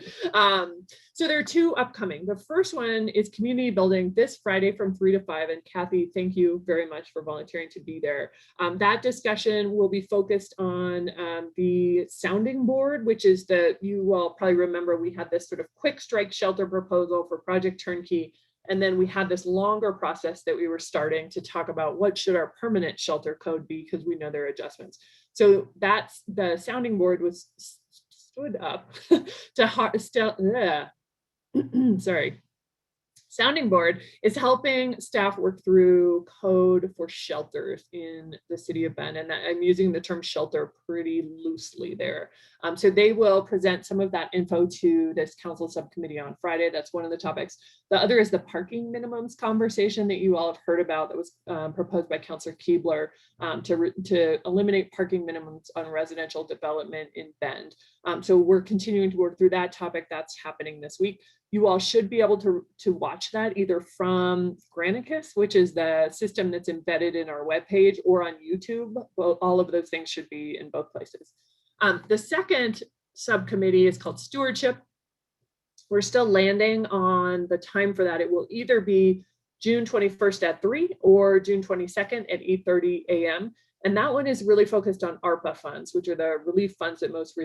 So there are 2 upcoming. The first one is community building this Friday from 3 to 5. And Kathy, thank you very much for volunteering to be there. That discussion will be focused on the sounding board, which is you will probably remember we had this sort of quick strike shelter proposal for Project Turnkey. And then we had this longer process that we were starting to talk about what should our permanent shelter code be, because we know there are adjustments. So that's the sounding board was stood up to sorry. Sounding board is helping staff work through code for shelters in the city of Bend. And I'm using the term shelter pretty loosely there. So they will present some of that info to this council subcommittee on Friday. That's one of the topics. The other is the parking minimums conversation that you all have heard about that was proposed by Councilor Keebler to eliminate parking minimums on residential development in Bend. So we're continuing to work through that topic. That's happening this week. You all should be able to watch that either from Granicus, which is the system that's embedded in our webpage, or on YouTube. Well, all of those things should be in both places. The second subcommittee is called Stewardship. We're still landing on the time for that. It will either be June 21st at 3 or June 22nd at 8:30 a.m. And that one is really focused on ARPA funds, which are the relief funds that most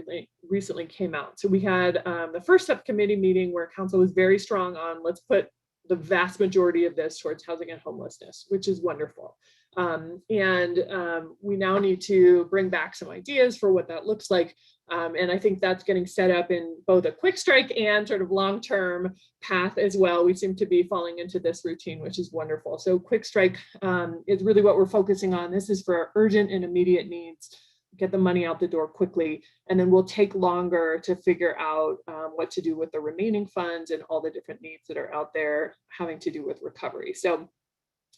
recently came out. So we had the first subcommittee meeting where council was very strong on let's put the vast majority of this towards housing and homelessness, which is wonderful. We now need to bring back some ideas for what that looks like. And I think that's getting set up in both a quick strike and sort of long-term path as well. We seem to be falling into this routine, which is wonderful. So quick strike is really what we're focusing on. This is for urgent and immediate needs, get the money out the door quickly, and then we'll take longer to figure out what to do with the remaining funds and all the different needs that are out there having to do with recovery. So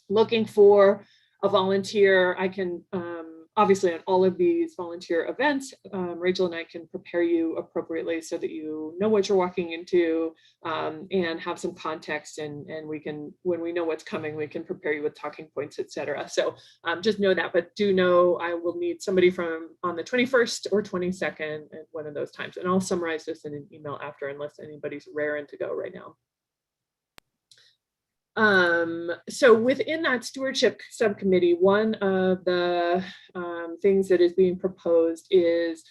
looking for a volunteer. I can obviously on all of these volunteer events, Rachel and I can prepare you appropriately so that you know what you're walking into and have some context, and we can, when we know what's coming, we can prepare you with talking points, etc. So just know that, but do know I will need somebody from on the 21st or 22nd at one of those times, and I'll summarize this in an email after, unless anybody's raring to go right now. So within that stewardship subcommittee, one of the things that is being proposed is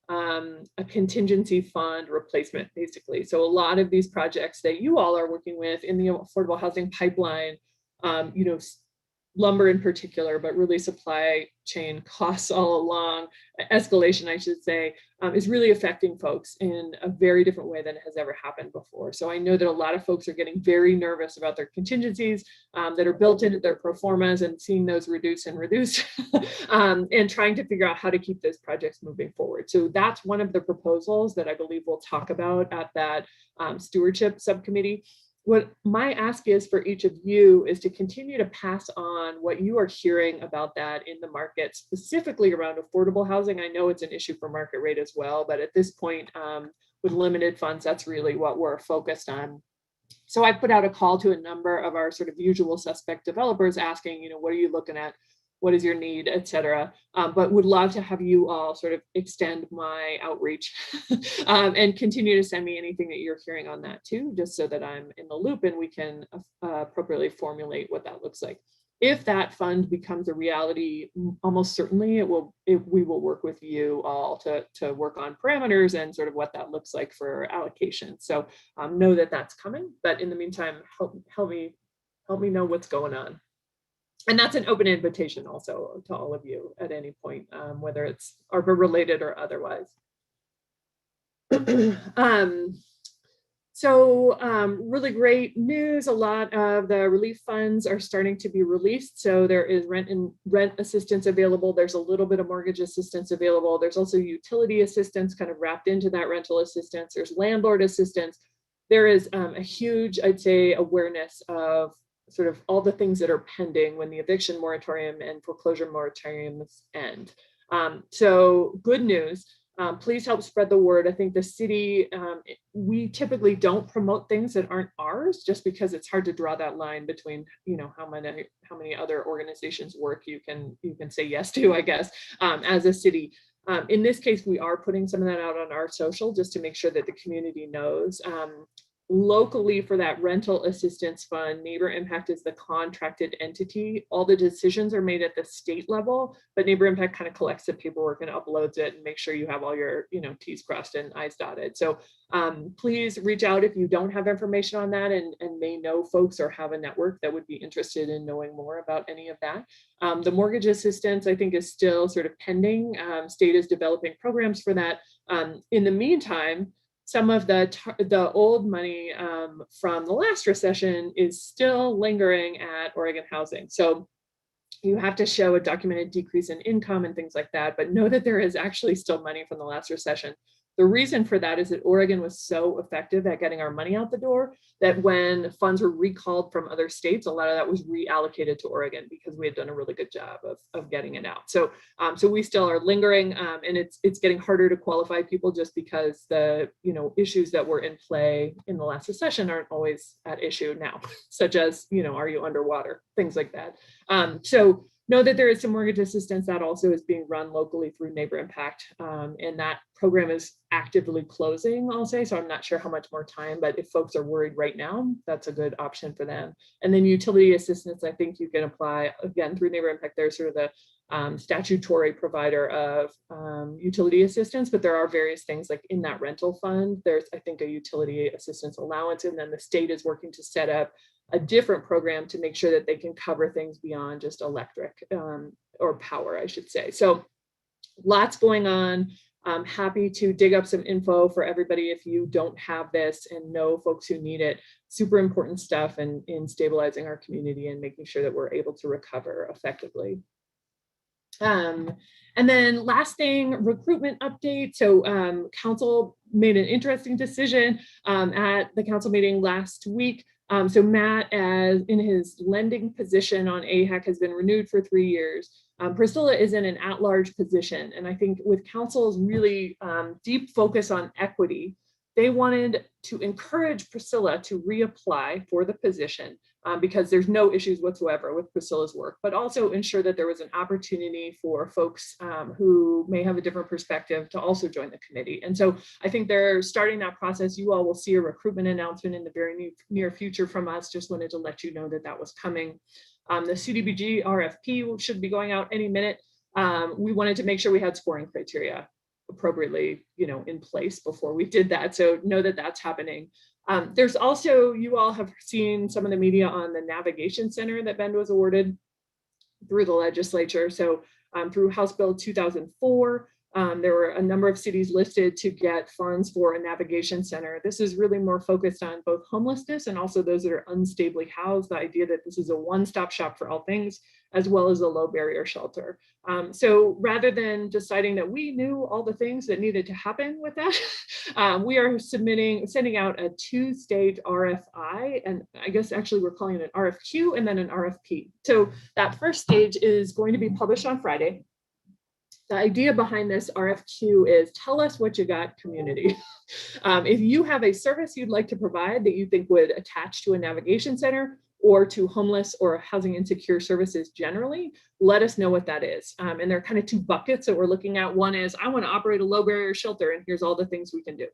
a contingency fund replacement, basically. So a lot of these projects that you all are working with in the affordable housing pipeline, you know, lumber in particular, but really supply chain costs all along, escalation, I should say, is really affecting folks in a very different way than it has ever happened before. So I know that a lot of folks are getting very nervous about their contingencies that are built into their pro formas and seeing those reduce and reduce and trying to figure out how to keep those projects moving forward. So that's one of the proposals that I believe we'll talk about at that stewardship subcommittee. What my ask is for each of you is to continue to pass on what you are hearing about that in the market, specifically around affordable housing. I know it's an issue for market rate as well, but at this point, with limited funds, that's really what we're focused on. So I put out a call to a number of our sort of usual suspect developers asking, you know, what are you looking at? What is your need, et cetera. But would love to have you all sort of extend my outreach and continue to send me anything that you're hearing on that too, just so that I'm in the loop and we can appropriately formulate what that looks like. If that fund becomes a reality, almost certainly we will work with you all to work on parameters and sort of what that looks like for allocation. So know that that's coming, but in the meantime, help me know what's going on. And that's an open invitation also to all of you at any point, whether it's ARPA related or otherwise. Really great news. A lot of the relief funds are starting to be released. So there is rent assistance available. There's a little bit of mortgage assistance available. There's also utility assistance kind of wrapped into that rental assistance. There's landlord assistance. There is a huge, I'd say, awareness of sort of all the things that are pending when the eviction moratorium and foreclosure moratoriums end. So good news. Please help spread the word. I think the city, we typically don't promote things that aren't ours, just because it's hard to draw that line between, you know, how many other organizations work you can say yes to, I guess, as a city. In this case, we are putting some of that out on our social just to make sure that the community knows. Locally, for that rental assistance fund, Neighbor Impact is the contracted entity. All the decisions are made at the state level, but Neighbor Impact kind of collects the paperwork and uploads it and make sure you have all your, you know, T's crossed and I's dotted. So please reach out if you don't have information on that and may know folks or have a network that would be interested in knowing more about any of that. The mortgage assistance, I think, is still sort of pending. State is developing programs for that. In the meantime, some of the old money from the last recession is still lingering at Oregon Housing. So you have to show a documented decrease in income and things like that, but know that there is actually still money from the last recession. The reason for that is that Oregon was so effective at getting our money out the door that when funds were recalled from other states, a lot of that was reallocated to Oregon because we had done a really good job of getting it out. So we still are lingering, and it's getting harder to qualify people just because the issues that were in play in the last recession aren't always at issue now, such as are you underwater, things like that. So know that there is some mortgage assistance that also is being run locally through Neighbor Impact, and that program is actively closing, I'll say. So I'm not sure how much more time, but if folks are worried right now, that's a good option for them. And then utility assistance, I think you can apply again through Neighbor Impact. They're sort of the statutory provider of utility assistance, but there are various things like in that rental fund, there's, I think, a utility assistance allowance, and then the state is working to set up a different program to make sure that they can cover things beyond just electric or power, I should say. So lots going on. I'm happy to dig up some info for everybody if you don't have this and know folks who need it. Super important stuff in stabilizing our community and making sure that we're able to recover effectively. And then last thing, recruitment update. So council made an interesting decision at the council meeting last week. So Matt, as in his lending position on AHAC, has been renewed for 3 years. Priscilla is in an at-large position. And I think with council's really deep focus on equity, they wanted to encourage Priscilla to reapply for the position because there's no issues whatsoever with Priscilla's work, but also ensure that there was an opportunity for folks who may have a different perspective to also join the committee. And so I think they're starting that process. You all will see a recruitment announcement in the very near future from us. Just wanted to let you know that that was coming. The CDBG RFP should be going out any minute. We wanted to make sure we had scoring criteria appropriately, in place before we did that. So know that that's happening. There's also, you all have seen some of the media on the navigation center that Bend was awarded through the legislature. So through House Bill 2004, there were a number of cities listed to get funds for a navigation center. This is really more focused on both homelessness and also those that are unstably housed. The idea that this is a one-stop shop for all things, as well as a low barrier shelter. So rather than deciding that we knew all the things that needed to happen with that, we are sending out a 2-stage RFI, and I guess actually we're calling it an RFQ and then an RFP. So that first stage is going to be published on Friday. The idea behind this RFQ is tell us what you got, community. If you have a service you'd like to provide that you think would attach to a navigation center or to homeless or housing insecure services generally, let us know what that is. And there are kind of 2 buckets that we're looking at. One is, I want to operate a low barrier shelter, and here's all the things we can do,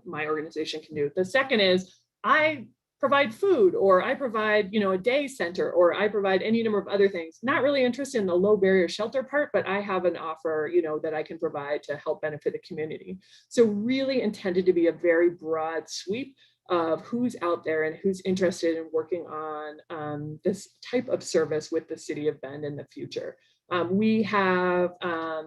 my organization can do. The second is, I provide food, or I provide, a day center, or I provide any number of other things. Not really interested in the low barrier shelter part, but I have an offer, that I can provide to help benefit the community. So really intended to be a very broad sweep of who's out there and who's interested in working on this type of service with the city of Bend in the future. We have a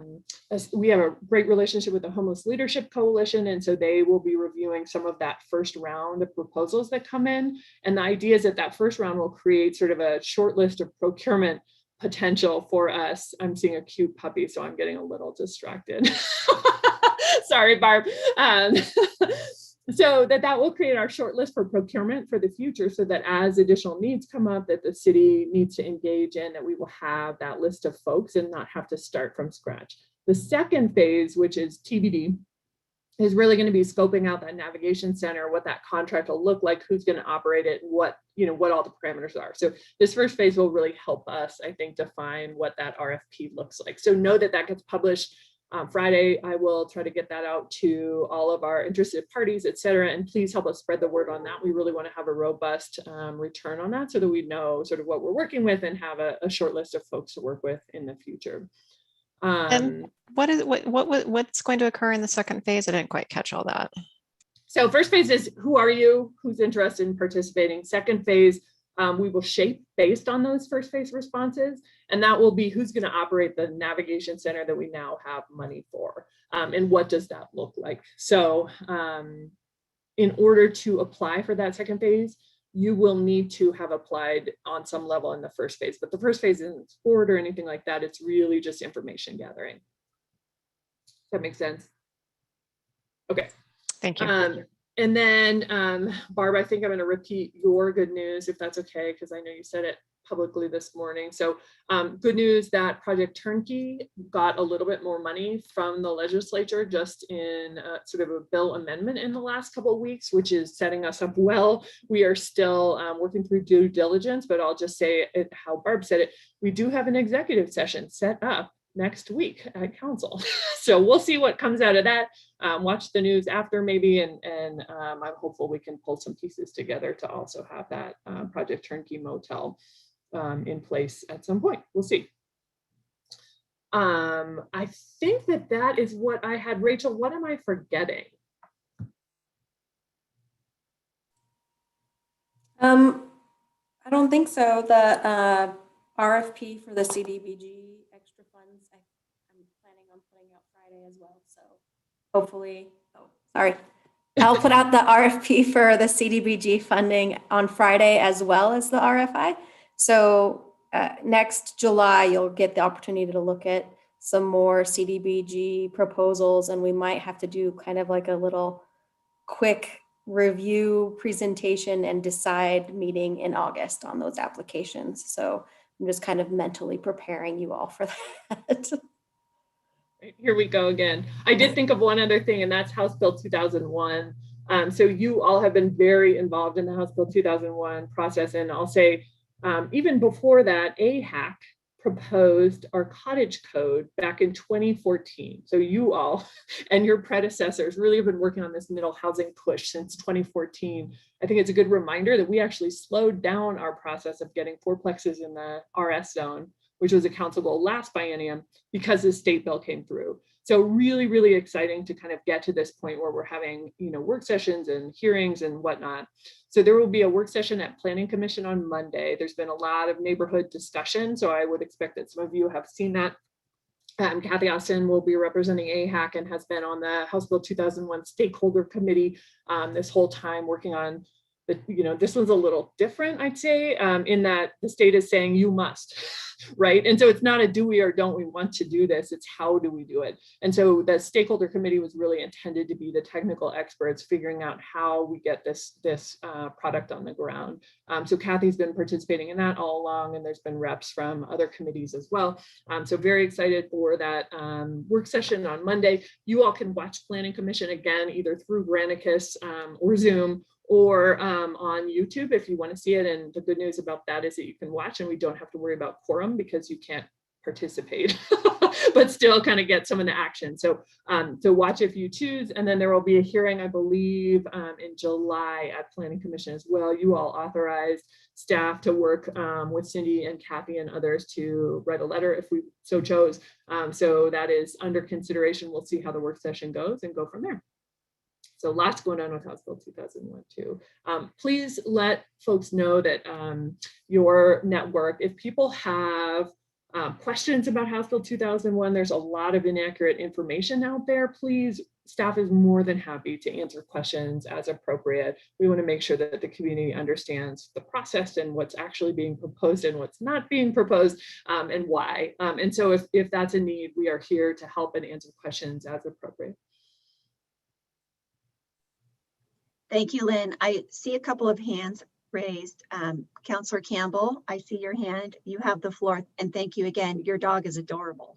great relationship with the Homeless Leadership Coalition, and so they will be reviewing some of that first round of proposals that come in. And the idea is that that first round will create sort of a short list of procurement potential for us. I'm seeing a cute puppy, so I'm getting a little distracted. Sorry, Barb. So that will create our short list for procurement for the future, so that as additional needs come up that the city needs to engage in, that we will have that list of folks and not have to start from scratch. The second phase, which is TBD, is really going to be scoping out that navigation center, what that contract will look like, who's going to operate it, what all the parameters are. So this first phase will really help us, I think, define what that RFP looks like. So know that that gets published Friday. I will try to get that out to all of our interested parties, et cetera, and please help us spread the word on that. We really want to have a robust return on that, so that we know sort of what we're working with and have a short list of folks to work with in the future. And what's going to occur in the second phase? I didn't quite catch all that. So first phase is, who are you? Who's interested in participating? Second phase, we will shape based on those first phase responses, and that will be who's going to operate the navigation center that we now have money for, and what does that look like. So in order to apply for that second phase, you will need to have applied on some level in the first phase, but the first phase isn't scored or anything like that. It's really just information gathering. Does that make sense? Okay. Thank you. And then, Barb, I think I'm going to repeat your good news, if that's okay, because I know you said it publicly this morning. So good news that Project Turnkey got a little bit more money from the legislature just in sort of a bill amendment in the last couple of weeks, which is setting us up well. We are still working through due diligence, but I'll just say it how Barb said it. We do have an executive session set up next week at council. So we'll see what comes out of that. Watch the news after maybe, and I'm hopeful we can pull some pieces together to also have that Project Turnkey Motel in place at some point. We'll see. I think that is what I had. Rachel, what am I forgetting? I don't think so. The RFP for the CDBG extra funds, I'm planning on putting out Friday as well. So hopefully, I'll put out the RFP for the CDBG funding on Friday as well as the RFI. So next July, you'll get the opportunity to look at some more CDBG proposals, and we might have to do kind of like a little quick review presentation and decide meeting in August on those applications. So I'm just kind of mentally preparing you all for that. Here we go again. I did think of one other thing, and that's House Bill 2001, So you all have been very involved in the House Bill 2001 process. And I'll say, even before that, AHAC proposed our cottage code back in 2014. So you all and your predecessors really have been working on this middle housing push since 2014. I think it's a good reminder that we actually slowed down our process of getting fourplexes in the RS zone, which was a council goal last biennium, because the state bill came through. So really, really exciting to kind of get to this point where we're having, work sessions and hearings and whatnot. So there will be a work session at Planning Commission on Monday. There's been a lot of neighborhood discussion, so I would expect that some of you have seen that. Kathy Austin will be representing AHAC and has been on the House Bill 2001 Stakeholder Committee this whole time working on this one's a little different, I'd say, in that the state is saying you must, right? And so it's not a do we or don't we want to do this, it's how do we do it? And so the stakeholder committee was really intended to be the technical experts figuring out how we get this product on the ground. So Kathy's been participating in that all along, and there's been reps from other committees as well. So very excited for that work session on Monday. You all can watch Planning Commission again, either through Granicus or Zoom, or on YouTube if you want to see it. And the good news about that is that you can watch and we don't have to worry about quorum because you can't participate, but still kind of get some of the action. So watch if you choose. And then there will be a hearing, I believe, in July at Planning Commission as well. You all authorized staff to work with Cindy and Kathy and others to write a letter if we so chose. So that is under consideration. We'll see how the work session goes and go from there. So lots going on with House Bill 2001 too. Please let folks know that your network, if people have questions about House Bill 2001, there's a lot of inaccurate information out there. Please, staff is more than happy to answer questions as appropriate. We want to make sure that the community understands the process and what's actually being proposed and what's not being proposed and why. And so if that's a need, we are here to help and answer questions as appropriate. Thank you, Lynn. I see a couple of hands raised. Councillor Campbell, I see your hand. You have the floor. And thank you again. Your dog is adorable.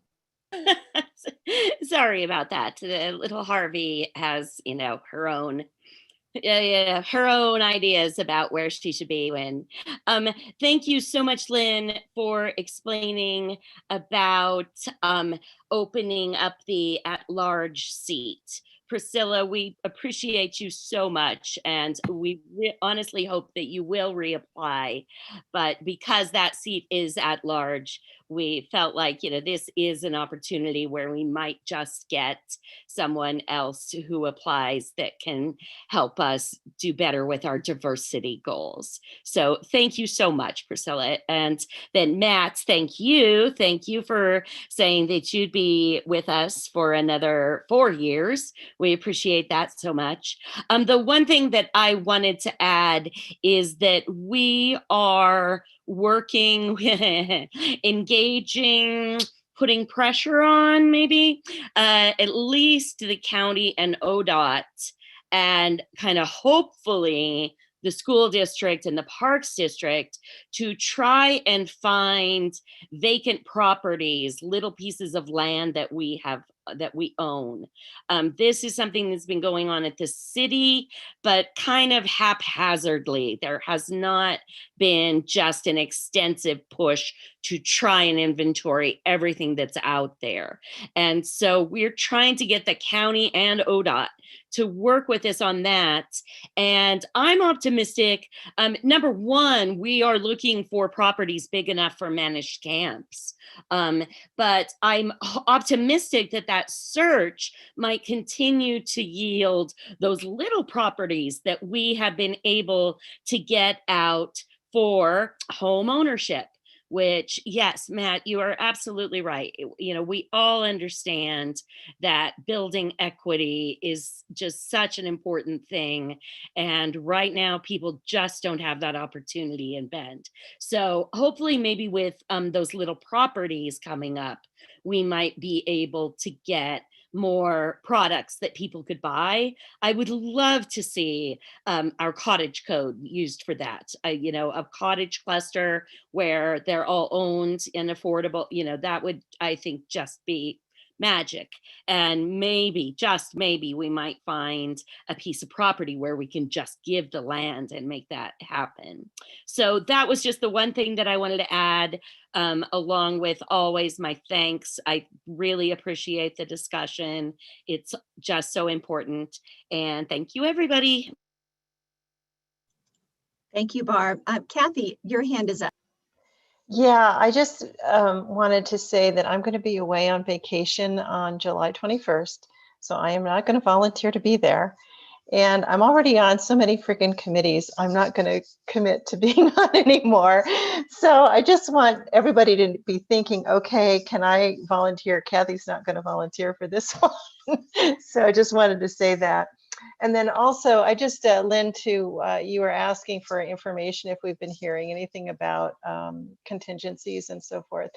Sorry about that. Little Harvey has, her own ideas about where she should be when. Thank you so much, Lynn, for explaining about opening up the at-large seat. Priscilla, we appreciate you so much, and we honestly hope that you will reapply. But because that seat is at large, we felt like, this is an opportunity where we might just get someone else who applies that can help us do better with our diversity goals. So thank you so much, Priscilla. And then Matt, thank you. Thank you for saying that you'd be with us for another 4 years. We appreciate that so much. The one thing that I wanted to add is that we are working, engaging, putting pressure on maybe at least the county and ODOT, and kind of hopefully the school district and the Parks District to try and find vacant properties, little pieces of land that we have, that we own. This is something that's been going on at the city, but kind of haphazardly. There has not been just an extensive push to try and inventory everything that's out there. And so we're trying to get the county and ODOT to work with us on that. And I'm optimistic. Number one, we are looking for properties big enough for managed camps. But I'm optimistic that that search might continue to yield those little properties that we have been able to get out for home ownership. Which, yes, Matt, you are absolutely right. We all understand that building equity is just such an important thing. And right now, people just don't have that opportunity in Bend. So hopefully, maybe with those little properties coming up, we might be able to get more products that people could buy. I would love to see our cottage code used for that, a cottage cluster where they're all owned and affordable, that would, I think, just be magic. And maybe, just maybe, we might find a piece of property where we can just give the land and make that happen. So that was just the one thing that I wanted to add, along with always my thanks. I really appreciate the discussion. It's just so important. And thank you, everybody. Thank you, Barb. Kathy, your hand is up. Yeah, I just wanted to say that I'm going to be away on vacation on July 21st. So I am not going to volunteer to be there. And I'm already on so many freaking committees. I'm not going to commit to being on anymore. So I just want everybody to be thinking, okay, can I volunteer? Kathy's not going to volunteer for this one. So I just wanted to say that. And then also, I just, Lynn, too, you were asking for information if we've been hearing anything about contingencies and so forth.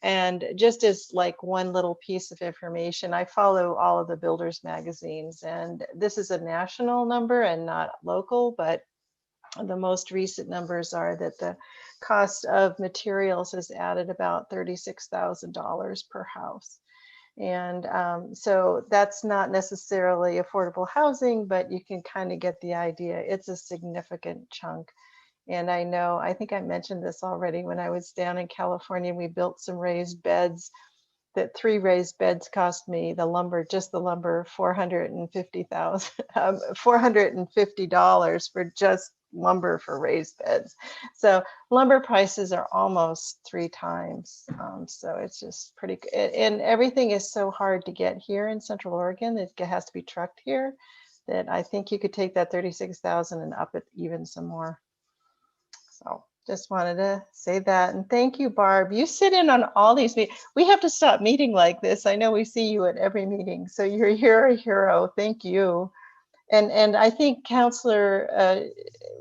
And just as like one little piece of information, I follow all of the builders magazines, and this is a national number and not local, but the most recent numbers are that the cost of materials has added about $36,000 per house. And so that's not necessarily affordable housing, but you can kind of get the idea. It's a significant chunk. And I know, I think I mentioned this already when I was down in California, we built some raised beds. That 3 raised beds cost me the lumber, just the lumber, $450 for just lumber for raised beds. So lumber prices are almost 3 times. So it's just pretty, and everything is so hard to get here in Central Oregon. It has to be trucked here, that I think you could take that 36,000 and up it even some more. So just wanted to say that. And thank you, Barb. You sit in on all these meetings. We have to stop meeting like this. I know we see you at every meeting. So you're a hero. Thank you. And I think Counselor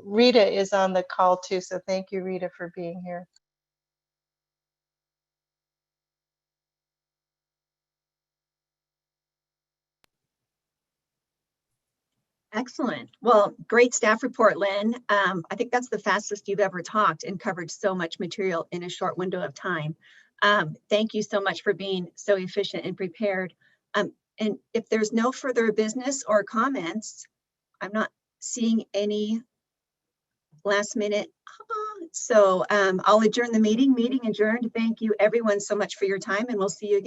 Rita is on the call too. So thank you, Rita, for being here. Excellent. Well, great staff report, Lynn. I think that's the fastest you've ever talked and covered so much material in a short window of time. Thank you so much for being so efficient and prepared. And if there's no further business or comments, I'm not seeing any last minute. So I'll adjourn the meeting. Meeting adjourned. Thank you everyone so much for your time, and we'll see you again soon.